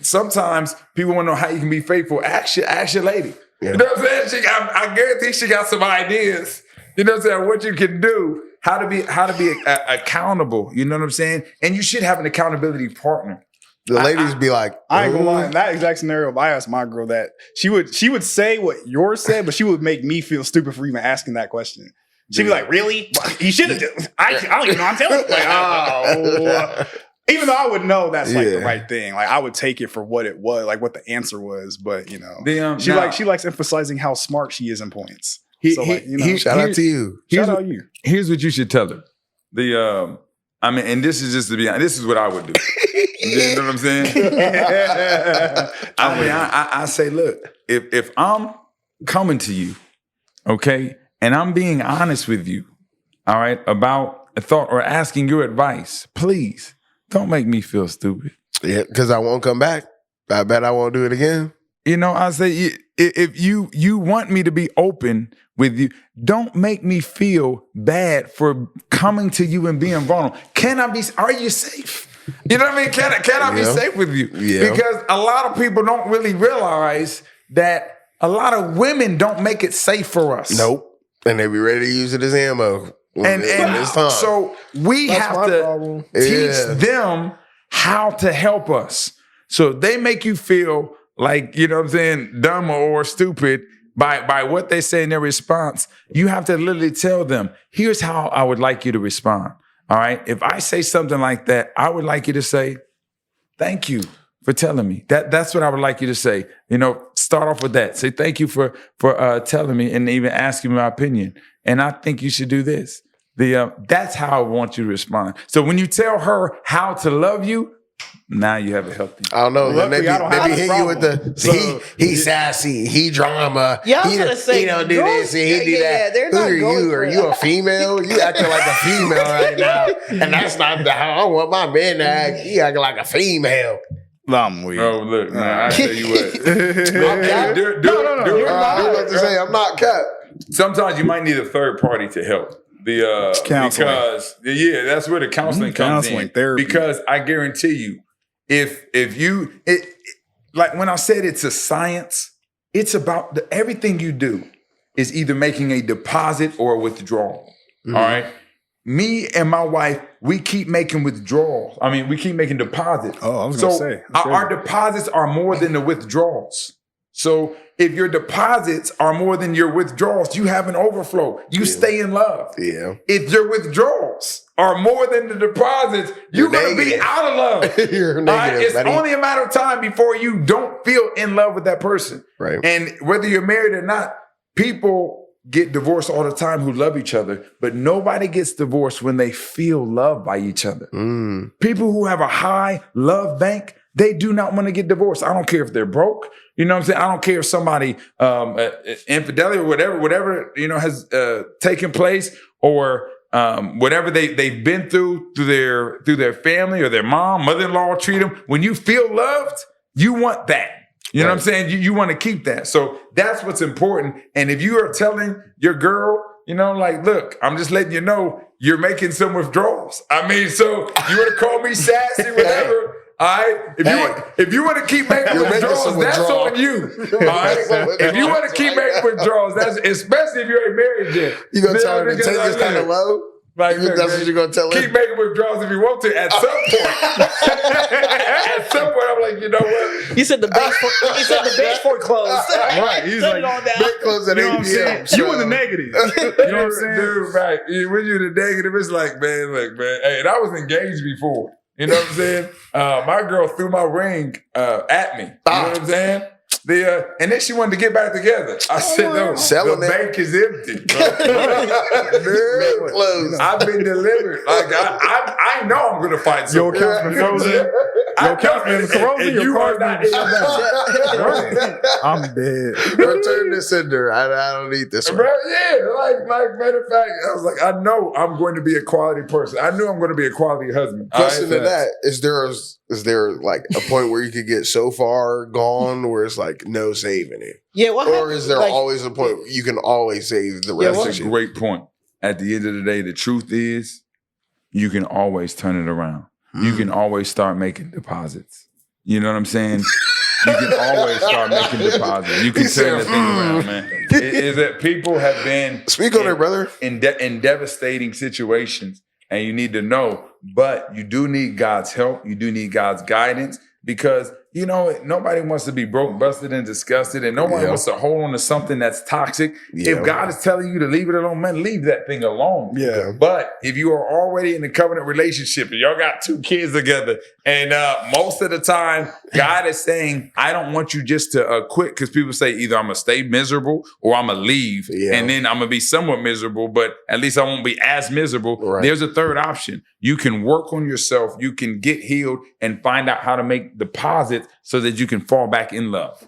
Sometimes people want to know how you can be faithful. Ask your lady. Yeah. You know what I'm saying? I guarantee she got some ideas. You know what I'm saying? What you can do, how to be accountable. You know what I'm saying? And you should have an accountability partner. The ladies be like, I ain't gonna lie. In that exact scenario, if I asked my girl that, she would say what yours said, but she would make me feel stupid for even asking that question. She'd be like, really? You should have. I don't even know I'm telling you. Like, oh. Even though I would know that's like the right thing. Like I would take it for what it was, like what the answer was. But you know, she likes emphasizing how smart she is in points. Shout out to you. Shout out you. Here's what you should tell her. And this is just to be honest, this is what I would do. You know what I'm saying? I say, look, if I'm coming to you, okay, and I'm being honest with you, all right, about a thought or asking your advice, please don't make me feel stupid. Yeah, because I won't come back. I bet I won't do it again. You know, I say, if you want me to be open with you, don't make me feel bad for coming to you and being vulnerable. Are you safe? You know what I mean? Can I be safe with you? Yeah. Because a lot of people don't really realize that a lot of women don't make it safe for us. Nope. And they be ready to use it as ammo. And so we have to teach them how to help us. So if they make you feel like, you know what I'm saying, dumb or stupid by what they say in their response, you have to literally tell them, here's how I would like you to respond. All right. If I say something like that, I would like you to say, thank you for telling me. That's what I would like you to say. You know, start off with that. Say thank you for telling me and even asking my opinion. And I think you should do this. That's how I want you to respond. So when you tell her how to love you, now you have a healthy. I don't know. Luckily, They I don't have be this hitting you with problem. the So- he's sassy, he drama. Yeah, I was gonna say, he don't do girls- this and he do yeah, that. they're Who not are going you? for Are it. you a female? You acting like a female right now, and that's not how I want my man to act. You acting like a female. I'm weird. Oh, look, man, I tell you what. capped. No. You're I was about to say I'm not capped. Sometimes you might need a third party to help. Counseling. Because that's where the counseling comes Counseling, in. therapy. Because I guarantee you, if you like when I said it's a science, it's about everything you do is either making a deposit or a withdrawal. All right. Me and my wife, we keep making withdrawals. I mean, we keep making deposits. Oh, I was gonna say. That's our crazy. deposits are more than the withdrawals. So if your deposits are more than your withdrawals, you have an overflow. You stay in love. Yeah, If your withdrawals are more than the deposits, you're going to be negative. out of love. you're All right? negative, It's buddy. only a matter of time before you don't feel in love with that person. Right. And whether you're married or not, people get divorced all the time who love each other, but nobody gets divorced when they feel loved by each other. People who have a high love bank, they do not want to get divorced. I don't care if they're broke. You know what I'm saying? I don't care if somebody infidelity or whatever you know has taken place or whatever they've been through their family or their mom, mother-in-law treat them. When you feel loved, you want that. You know what I'm saying? You want to keep that. So that's what's important. And if you are telling your girl, you know, like, look, I'm just letting you know you're making some withdrawals. I mean, so you want to call me sassy, whatever. All right. If you want to keep making You're making withdrawals, some that's withdrawals. on you. All right. If you want to keep making withdrawals, that's especially if you ain't married yet. You gonna Then tell her the because tank I is kind of live. low? Like, That's look, what man, you're gonna tell her. keep making withdrawals if you want to. At some point, at some point, I'm like, you know what? He said the base foreclosed. Right. He's Shut it like, all down. Bank closed at you know what 8 I'm saying? p.m. You in the negative. You know what I'm saying? Dude, right. When you're the negative, it's like, man, look, man. Hey, and I was engaged before. You know what I'm saying? My girl threw my ring at me. You know what I'm saying? And then she wanted to get back together. I said, no, Selling the it. bank is empty. Bank closed. I've been delivered. Like I know I'm gonna fight Your someone. account's been frozen. Your account's been frozen. And Your you are card's not been in Right. I'm dead. Return the sender. I don't need this one. Bro, yeah, like matter of fact, I was like, I know I'm going to be a quality person. I knew I'm going to be a quality husband. Question All to right, that: is there like a point where you could get so far gone where it's like no saving it, Yeah, what or happened? is there Like, always a point where you can always save the Yeah, rest what- That's of a you? great point. At the end of the day, the truth is, you can always turn it around. You can always start making deposits. You know what I'm saying? You can always start making deposits. You can He turn said, that thing around, man. Is that people have been Speak on it, brother. in devastating situations, and you need to know. But you do need God's help. You do need God's guidance because you know nobody wants to be broke, busted, and disgusted, and nobody Yeah. wants to hold on to something that's toxic. Yeah. If God is telling you to leave it alone, man, leave that thing alone. Yeah. But if you are already in a covenant relationship and y'all got 2 kids together, and most of the time God is saying, I don't want you just to quit, because people say either I'm going to stay miserable or I'm going to leave. Yeah. And then I'm going to be somewhat miserable, but at least I won't be as miserable. Right. There's a third option. You can work on yourself. You can get healed and find out how to make deposits so that you can fall back in love.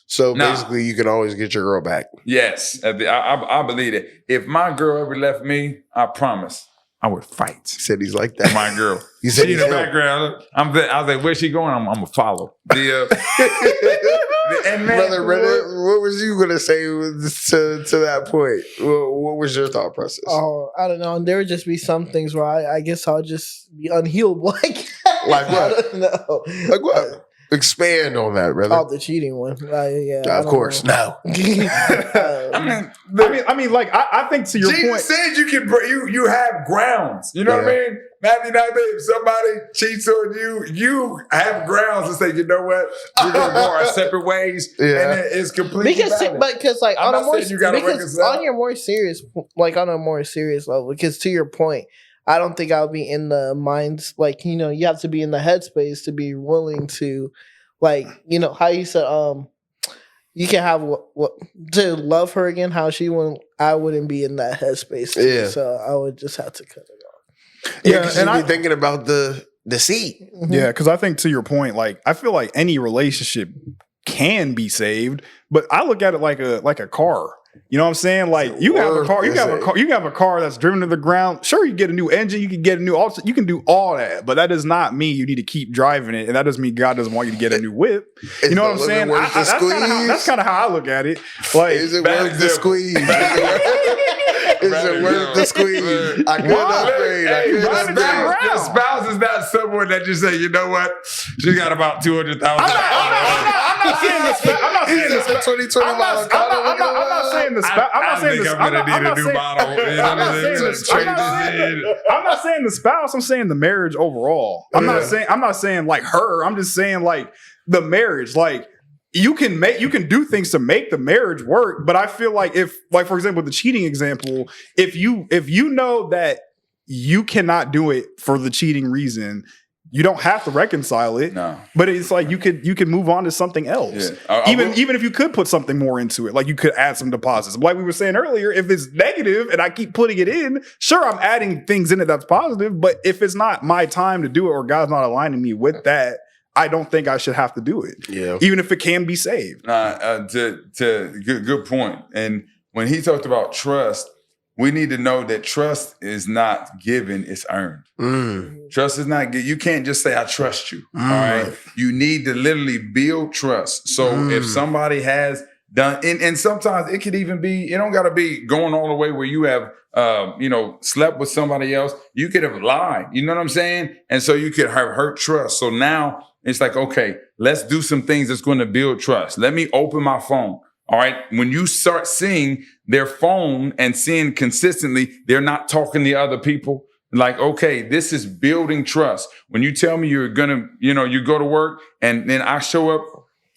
So Nah. basically, you can always get your girl back. Yes, I believe it. If my girl ever left me, I promise I would fight. He said he's like that. My girl. He said She in he's the ill. background. I was like, where's she going? I'm gonna follow. And man, Brother Brennan, what was you gonna say to that point? What was your thought process? Oh, I don't know. And there would just be some things where I guess I'll just be unhealed. Like Like what? I don't know. Like what? Expand on that, brother. Oh, the cheating one. Yeah, of course, no. I mean, like I think to your Jesus point. said you have grounds. You know what I mean? Matthew 19, if somebody cheats on you, you have grounds to say, you know what, we're gonna go our separate ways, and it's completely because like I'm on a not more saying you gotta reconcile. on your more serious, like on a more serious level. Because to your point, I don't think I'll be in the minds like you have to be in the headspace to be willing to, like how you said you can have what to love her again. How she wouldn't, I wouldn't be in that headspace. Too, so I would just have to cut it off. Yeah, and I be thinking about the seat. Mm-hmm. Yeah, because I think to your point, like I feel like any relationship can be saved, but I look at it like a car. You know what I'm saying? Like you have a car, you have a car that's driven to the ground. Sure, you get a new engine, you can get a new auto, you can do all that, but that does not mean you need to keep driving it, and that doesn't mean God doesn't want you to get a new whip. You know what I'm saying? That's kind of how I look at it. Like, is it worth the squeeze? Is it worth the squeeze? I couldn't upgrade. Your spouse is not someone that just say, you know what, she got about $200,000. I'm not saying this. I'm not saying this. 2020 model. I'm not saying this. I'm not saying this. I'm gonna need a new model. I'm not saying the spouse. I'm saying the marriage overall. I'm not saying like her. I'm just saying like the marriage. Like you can do things to make the marriage work. But I feel like if, like for example, the cheating example, if you know that you cannot do it for the cheating reason, you don't have to reconcile it. No. But it's like you could move on to something else. Yeah. Even if you could put something more into it, like you could add some deposits. Like we were saying earlier, if it's negative and I keep putting it in, sure, I'm adding things in it that's positive. But if it's not my time to do it or God's not aligning me with that, I don't think I should have to do it. Yeah. Even if it can be saved. Good point. And when he talked about trust, we need to know that trust is not given, it's earned. Trust is not given. You can't just say, I trust you. All right. You need to literally build trust. So if somebody has done, and sometimes it could even be, it don't got to be going all the way where you have, slept with somebody else. You could have lied. You know what I'm saying? And so you could have hurt trust. So now it's like, okay, let's do some things that's going to build trust. Let me open my phone. All right. When you start seeing their phone and seeing consistently, they're not talking to other people. Like, okay, this is building trust. When you tell me you're going to, you go to work and then I show up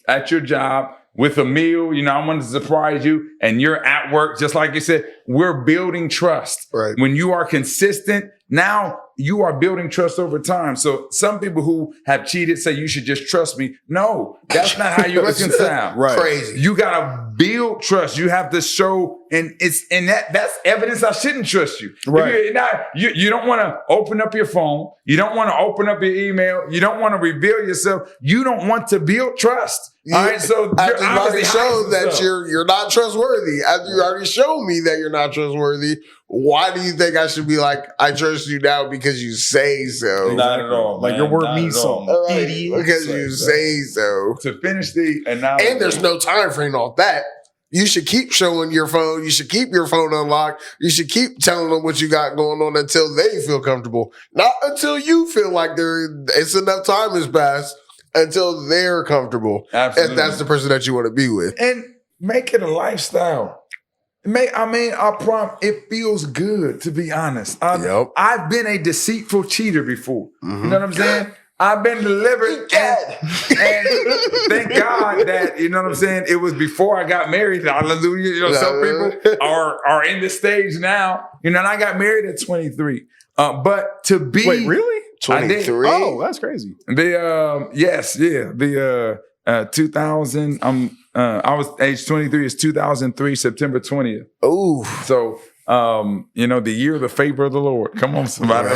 at your job with a meal, I want to surprise you and you're at work, just like you said, we're building trust. Right. When you are consistent, now you are building trust over time. So some people who have cheated say you should just trust me. No, that's not how you reconcile. Right. Crazy. You gotta build trust. You have to show, and that's evidence I shouldn't trust you. Right. You don't want to open up your phone. You don't want to open up your email. You don't want to reveal yourself. You don't want to build trust. All right, so after you already showed that you're not trustworthy, after you already showed me that you're not trustworthy, why do you think I should be like, I trust you now because you say so? Not at all. Like your word means something. Idiot. Because you say so. To finish the analogy. And there's no time frame on that. You should keep showing your phone. You should keep your phone unlocked. You should keep telling them what you got going on until they feel comfortable. Not until you feel like it's enough time has passed until they're comfortable. Absolutely. And that's the person that you want to be with. And make it a lifestyle. I promise, it feels good, to be honest. I've been a deceitful cheater before. You know what I'm saying? I've been delivered. And thank God that, you know what I'm saying, it was before I got married. Hallelujah. Some people are in this stage now. And I got married at 23. But to be... Wait, really? 23? Oh, that's crazy. The 2000, I was age 23, it's 2003, September 20th. Oh. So, the year of the favor of the Lord. Come on, somebody.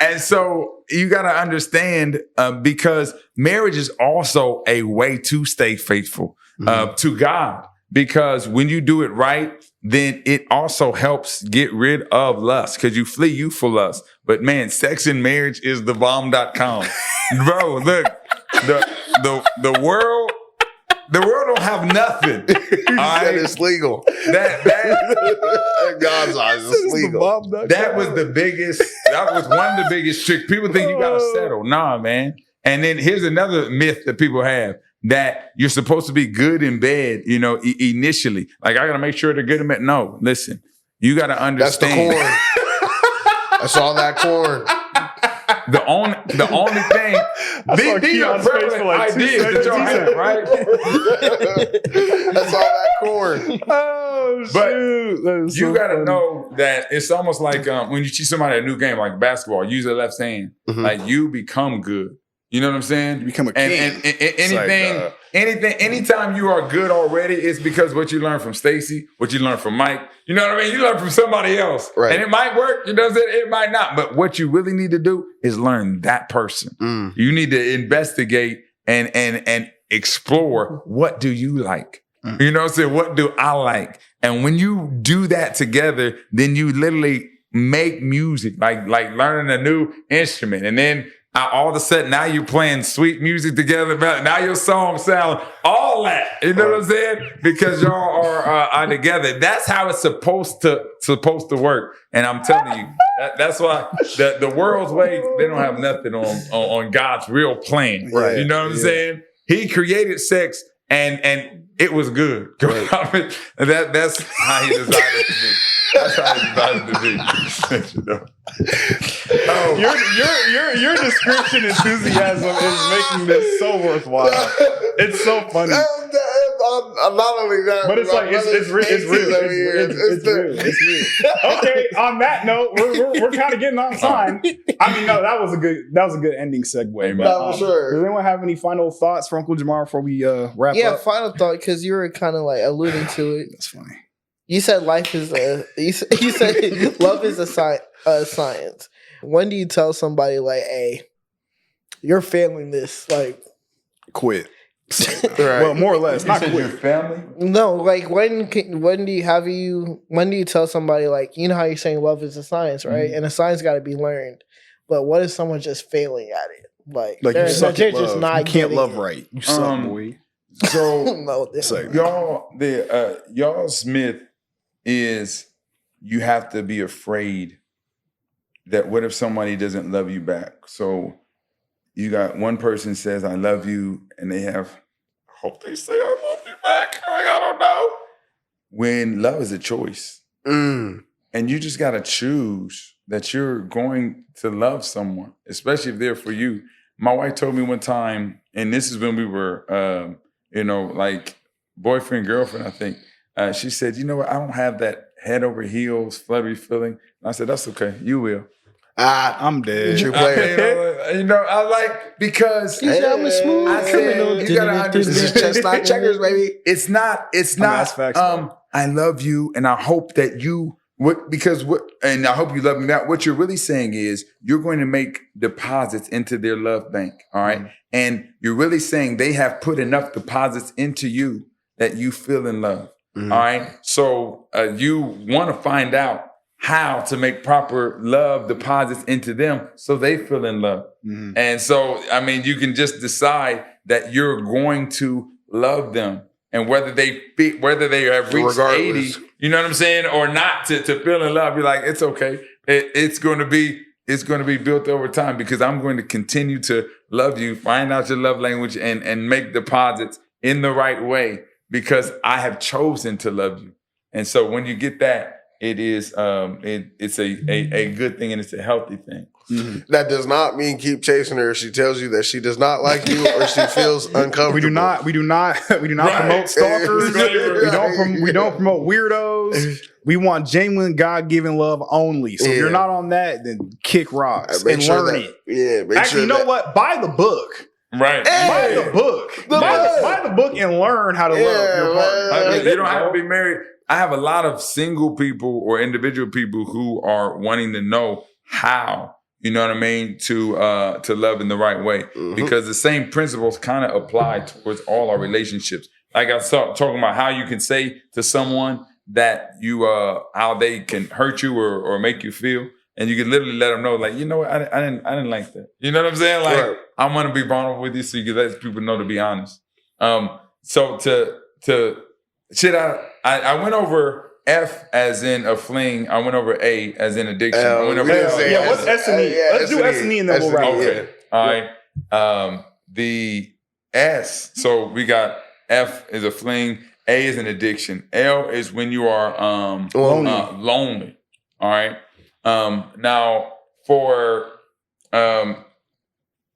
And so you got to understand, because marriage is also a way to stay faithful to God. Because when you do it right, then it also helps get rid of lust, because you flee youthful lust. But man, sex in marriage is the bomb.com. Bro, look, the world don't have nothing. That is legal. That God's eyes is legal. That was one of the biggest tricks. People think you gotta settle. Nah, man. And then here's another myth that people have, that you're supposed to be good in bed, you know, initially. Like, I got to make sure they're good in bed. No, listen, you got to understand. That's the corn. That's all that corn. The only thing, these are prevalent ideas that y'all have, right? That's all that corn. Oh, But shoot. you got to know that it's almost like when you teach somebody a new game, like basketball, use the left hand, like you become good. You know what I'm saying? You become a king. And anytime you are good already, it's because what you learn from Stacy, what you learn from Mike. You know what I mean? You learn from somebody else. Right. And it might work, you know what I'm saying? It might not. But what you really need to do is learn that person. You need to investigate and explore, what do you like? You know what I'm saying? What do I like? And when you do that together, then you literally make music, like learning a new instrument. And then all of a sudden, now you're playing sweet music together. Now your song sound all that. You know what I'm saying? Because y'all are together. That's how it's supposed to work. And I'm telling you, that's why the world's way, they don't have nothing on God's real plan. Right. You know what I'm saying? He created sex and it was good. Right. That's how he designed it to be. That's how he designed it to be. You know? Your description enthusiasm is making this so worthwhile. It's so funny. Not only that, But it's like it's real. It's real. Okay. On that note, we're kind of getting on time. I mean, no, that was a good ending segue. No, for sure. Does anyone have any final thoughts for Uncle Jamar before we wrap up? Yeah, final thought, because you were kind of like alluding to it. That's funny. You said life is you said love is a science. When do you tell somebody like, hey, you're failing this? Like, Quit. Right. Well, more or less, not Your quit. family? no, like when do you tell somebody, like, you know how you're saying love is a science, right? And a science got to be learned. But what if someone's just failing at it? Like You suck they're at just love. not You can't getting love it. right. You suck, boy. So No, Say, y'all's myth is you have to be afraid that what if somebody doesn't love you back? So you got one person says, I love you, and they have, I hope they say I love you back. Like, I don't know. When love is a choice. And you just got to choose that you're going to love someone, especially if they're for you. My wife told me one time, and this is when we were, like boyfriend, girlfriend, I think. She said, you know what? I don't have that head over heels, fluttery feeling. And I said, that's okay. You will. I'm dead. True player. I like, because You said I'm a smooth I criminal. said, you gotta understand. This is chestnut checkers, baby. It's not, that's facts, though. I love you and I hope that you and I hope you love me back. What you're really saying is you're going to make deposits into their love bank. All right. And you're really saying they have put enough deposits into you that you feel in love. All right. So you want to find out how to make proper love deposits into them so they feel in love. And so, I mean, you can just decide that you're going to love them, and whether they have reached 80, you know what I'm saying, or not, to feel in love, you're like, it's okay. It's going to be built over time, because I'm going to continue to love you, find out your love language, and make deposits in the right way, because I have chosen to love you. And so when you get that, it is it's a good thing, and it's a healthy thing. That does not mean keep chasing her if she tells you that she does not like you or she feels uncomfortable. We do not promote stalkers. we don't promote weirdos. We want genuine God-given love only. So if you're not on that, then kick rocks and learn it. Yeah, Actually, you know what? Buy the book. Right. Buy the book. Buy the book and learn how to love your partner. You don't have to be married. I have a lot of single people or individual people who are wanting to know how, you know what I mean, to love in the right way. Because the same principles kind of apply towards all our relationships. Like I was talking about how you can say to someone that you how they can hurt you or make you feel, and you can literally let them know, like, you know what, I didn't like that. You know what I'm saying? Like, I want to be vulnerable with you, so you can let people know to be honest. So I went over F as in a fling. I went over A as in addiction. I went over what's S and E? Let's do S and E and then we'll wrap it. Okay. All right. The S, so we got F is a fling, A is an addiction, L is when you are lonely. All right. Now for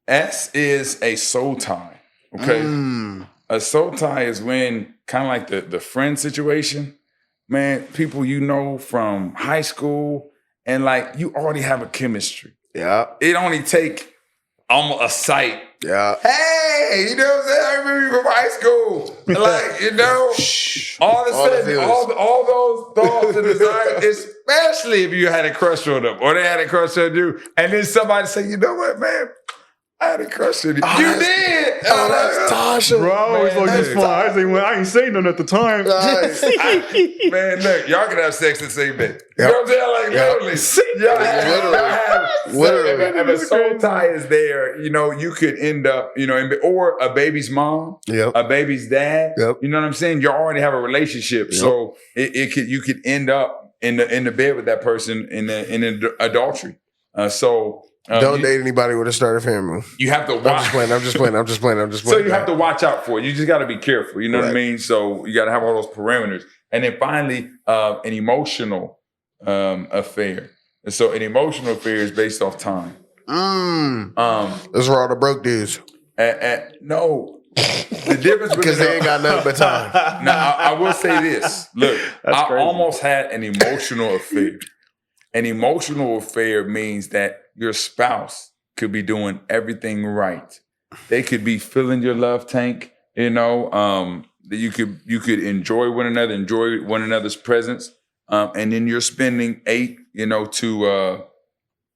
S is a soul tie. Okay. A soul tie is when kind of like the friend situation, man, people you know from high school and like you already have a chemistry. Yeah. It only take almost a sight. Yeah. Hey, you know what I'm saying? I remember you from high school. Like, you know, all of a sudden, all those thoughts and desires, especially if you had a crush on them or they had a crush on you, and then somebody say, you know what, man? I had a crush on you. Oh, You did. Oh, that's Tasha. Bro, it's like this fun. I ain't saying nothing at the time. Man, look, y'all can have sex the same day. You know what I'm saying? Like, literally. If a soul tie is there, you know, you could end up, you know, or a baby's mom, a baby's dad. You know what I'm saying? You already have a relationship. So you could end up in the bed with that person in adultery. Don't date anybody with a starter family. You have to watch. I'm just playing. So you have to watch out for it. You just got to be careful. You know what I mean? So you got to have all those parameters. And then finally, an emotional affair. And so an emotional affair is based off time. That's where all the broke dudes. No. The difference because they ain't got nothing but time. Now, I will say this. Look, I almost had an emotional affair. An emotional affair means that your spouse could be doing everything right. They could be filling your love tank, you know, that you could enjoy one another's presence. And then you're spending 8, to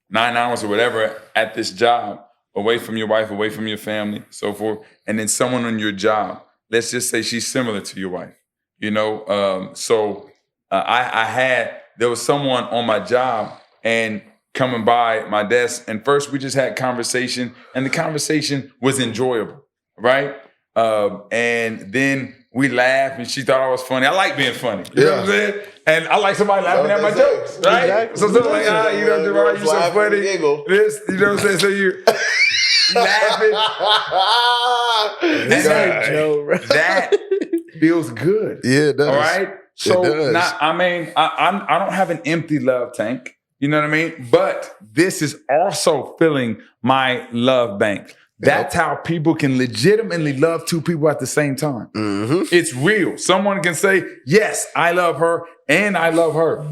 9 hours or whatever at this job, away from your wife, away from your family, so forth. And then someone on your job, let's just say she's similar to your wife, there was someone on my job and coming by my desk, and first we just had conversation, and the conversation was enjoyable, right? And then we laughed, and she thought I was funny. I like being funny, you know what I'm saying? And I like somebody laughing at my jokes, right? Exactly. So something like, Jamar, you so funny. This, you know what I'm saying? So you laughing. That feels good. Yeah, it does. All right? So I don't have an empty love tank. You know what I mean? But this is also filling my love bank. That's how people can legitimately love two people at the same time. It's real. Someone can say, yes, I love her and I love her,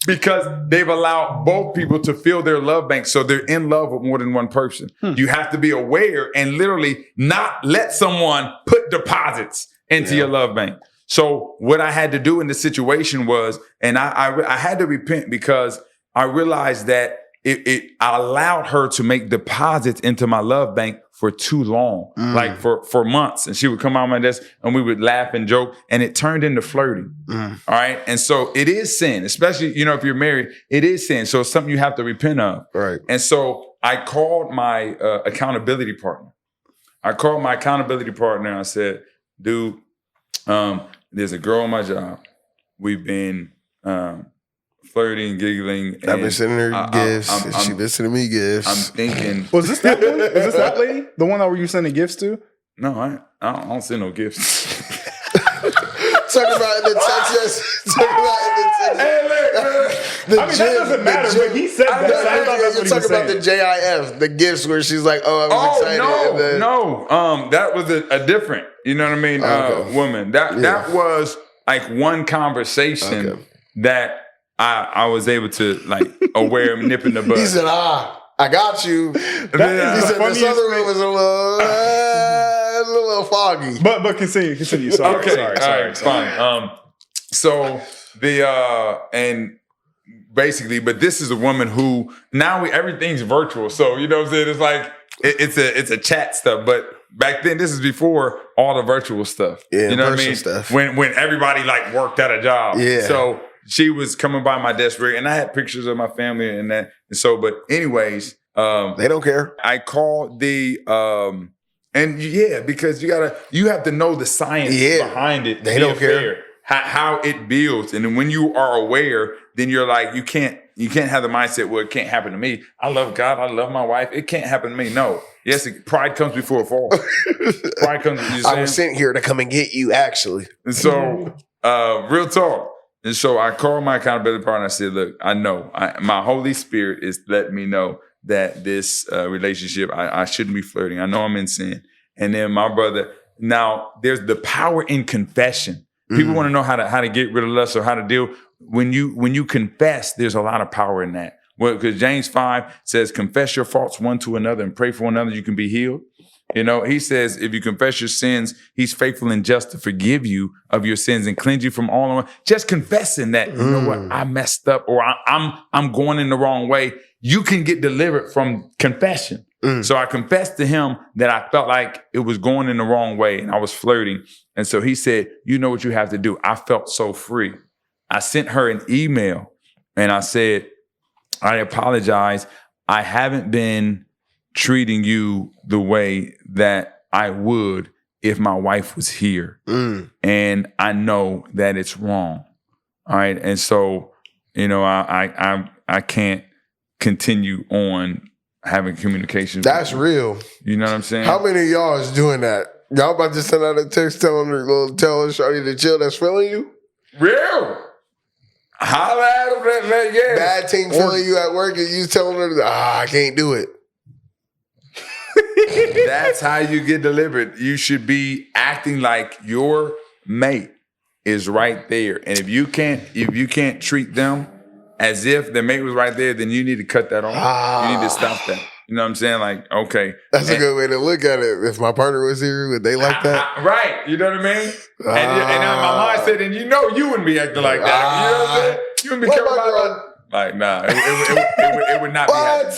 because they've allowed both people to fill their love bank. So they're in love with more than one person. You have to be aware and literally not let someone put deposits into your love bank. So what I had to do in this situation was, and I had to repent, because I realized that I allowed her to make deposits into my love bank for too long, like for months. And she would come on my desk and we would laugh and joke, and it turned into flirting. All right. And so it is sin, especially, if you're married, it is sin. So it's something you have to repent of. Right. And so I called my accountability partner. And I said, dude, there's a girl on my job. We've been flirting, giggling. I've been sending her gifts. She's been sending me gifts. I'm thinking. Was this that one? Was this that lady? The one that were you sending gifts to? No, I don't send no gifts. Talking about in the text. Hey, look, that doesn't matter, but he said that. I thought that's what he was talking about the GIF, the gifts where she's like, I was excited. No. That was a different, you know what I mean, woman. That was like one conversation that I was able to aware of nipping the bud. He said, I got you. He said this other one was a little foggy. But continue. Sorry. Okay. Sorry. All right, fine. So and basically, but this is a woman who now everything's virtual. So you know what I'm saying? It's like it's a chat stuff, but back then, this is before all the virtual stuff. Yeah, you know what I mean? Stuff. When everybody worked at a job. Yeah. So she was coming by my desk, and I had pictures of my family and that. And so, but anyways, they don't care. I called the because you have to know the science behind it. They don't care how it builds, and then when you are aware, then you're like, you can't have the mindset where it can't happen to me. I love God. I love my wife. It can't happen to me. No. Yes, pride comes before a fall. Pride comes. I was sent here to come and get you, actually. And so, real talk. And so I called my accountability partner. I said, look, I know my Holy Spirit is letting me know that this relationship, I shouldn't be flirting. I know I'm in sin. And then my brother, now there's the power in confession. People want to know how to get rid of lust or how to deal. When you confess, there's a lot of power in that. Well, because James 5 says, confess your faults one to another and pray for one another, you can be healed. You know, he says, if you confess your sins, he's faithful and just to forgive you of your sins and cleanse you from all of them. Just confessing that, you know what, I messed up or I'm going in the wrong way. You can get delivered from confession. So I confessed to him that I felt like it was going in the wrong way and I was flirting. And so he said, you know what you have to do. I felt so free. I sent her an email and I said, I apologize. I haven't been treating you the way that I would if my wife was here. And I know that it's wrong. All right. And so, you know, I can't continue on having communication. That's real. You know what I'm saying? How many of y'all is doing that? Y'all about to send out a text telling her shawty to chill that's feeling you? Real. Holla at him, yeah. Bad thing feeling you at work and you telling her, I can't do it. That's how you get delivered. You should be acting like your mate is right there. And if you can't treat them as if the mate was right there, then you need to cut that off. You need to stop that. You know what I'm saying? Like, okay. That's a good way to look at it. If my partner was here, would they like that? Right. You know what I mean? And my mind said, and you know you wouldn't be acting like that. You know what I'm saying? You wouldn't be careful about it. Like, nah, it would not be happening.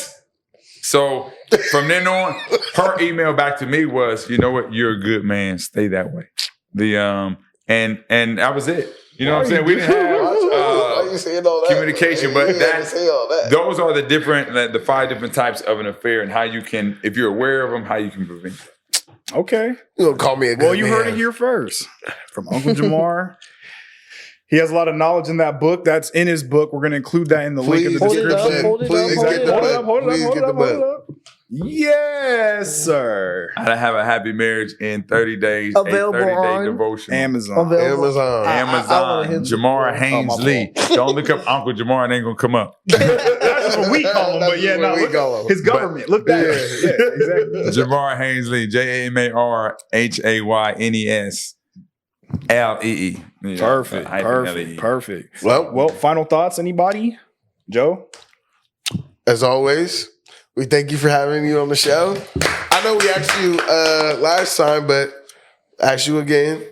So from then on, her email back to me was, you know what? You're a good man. Stay that way. And that was it. You know what I'm saying? We didn't have communication, but those are the 5 different types of an affair and how you can, if you're aware of them, how you can prevent it. Okay. You gonna call me a good man. Well, you heard it here first from Uncle Jamar. He has a lot of knowledge in that book. That's in his book. We're going to include that in the link in the description. Please get the book. Yes, sir. How to have a happy marriage in 30 days. Available 30-day devotion. Amazon. Jamar Haynes Lee. Don't look up Uncle Jamar. It ain't going to come up. That's what we call him. But yeah, no, his government. Look that. Yeah, exactly. Jamar Haynes Lee. JamarHaynes Lee. Perfect. Well, final thoughts, anybody? Joe? As always, we thank you for having you on the show. I know we asked you last time, but ask you again,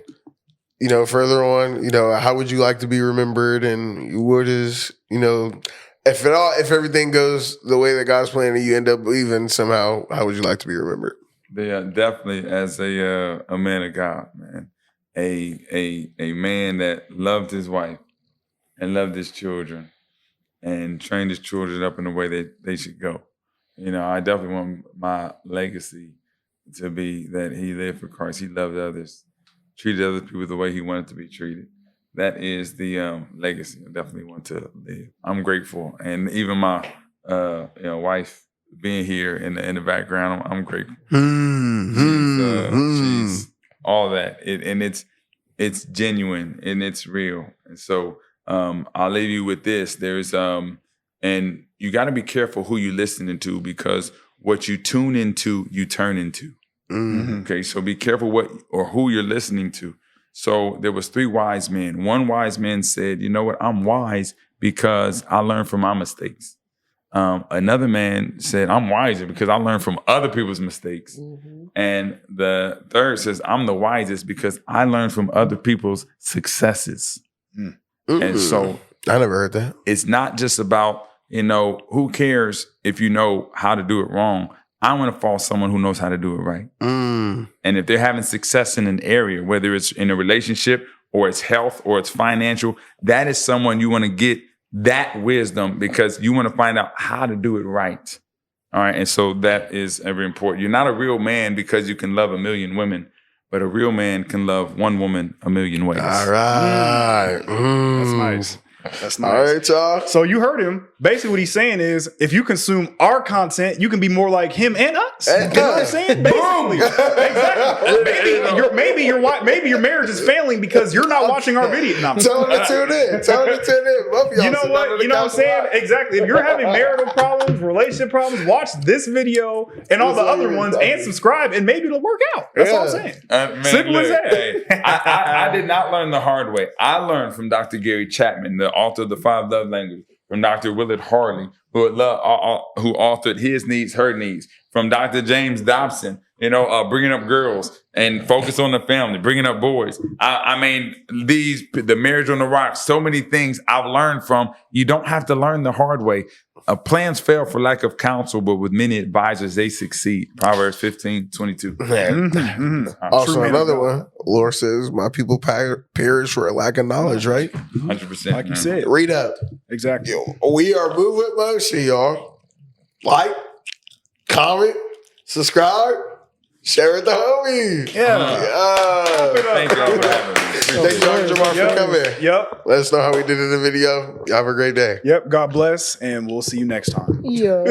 you know, further on, you know, how would you like to be remembered and what is, you know, if everything goes the way that God's planning, you end up leaving somehow, how would you like to be remembered? Yeah, definitely as a man of God, man. A man that loved his wife and loved his children and trained his children up in the way that they should go. You know, I definitely want my legacy to be that he lived for Christ. He loved others, treated other people the way he wanted to be treated. That is the legacy I definitely want to live. I'm grateful. And even my wife being here in the background, I'm grateful. She's all that. It's genuine and it's real. And so I'll leave you with this. There's and you got to be careful who you're listening to because what you tune into, you turn into. Okay, so be careful what or who you're listening to. So there was 3 wise men. One wise man said, you know what, I'm wise because I learned from my mistakes. Another man said, I'm wiser because I learned from other people's mistakes. And the third says, I'm the wisest because I learned from other people's successes. And so I never heard that. It's not just about, you know, who cares if you know how to do it wrong. I want to follow someone who knows how to do it right. And if they're having success in an area, whether it's in a relationship or it's health or it's financial, that is someone you want to get that wisdom because you want to find out how to do it right. All right. And so that is very important. You're not a real man because you can love 1,000,000 women, but a real man can love one woman 1,000,000 ways. All right. That's nice. That's nice. All right, y'all. So you heard him. basically what he's saying is, if you consume our content, you can be more like him and us. You know what I'm saying? Basically, exactly. Maybe your marriage is failing because you're not watching our video. No, Tell him to tune in. Both of y'all you know what? You know what I'm saying? Exactly. If you're having marital problems, relationship problems, watch this video and all the other ones and subscribe, and maybe it'll work out. That's all I'm saying. Man, Simple as that. Hey, I did not learn the hard way. I learned from Dr. Gary Chapman, the author of the 5 Love Languages, from Dr. Willard Harley, who authored His Needs, Her Needs, from Dr. James Dobson, bringing up girls and focus on the family, bringing up boys. I mean, the Marriage on the Rocks, so many things I've learned from. You don't have to learn the hard way. Plans fail for lack of counsel, but with many advisors, they succeed. Proverbs 15:22. Also, another one. Lord says, "My people perish for a lack of knowledge." Right? 100%. Like you said. Read up. Exactly. We are moving with motion, y'all. Like, comment, subscribe, share with the homies. Thank y'all for having me. Thank y'all, Jamar, for coming. Yep. Let us know how we did in the video. Y'all have a great day. Yep. God bless, and we'll see you next time. Yeah.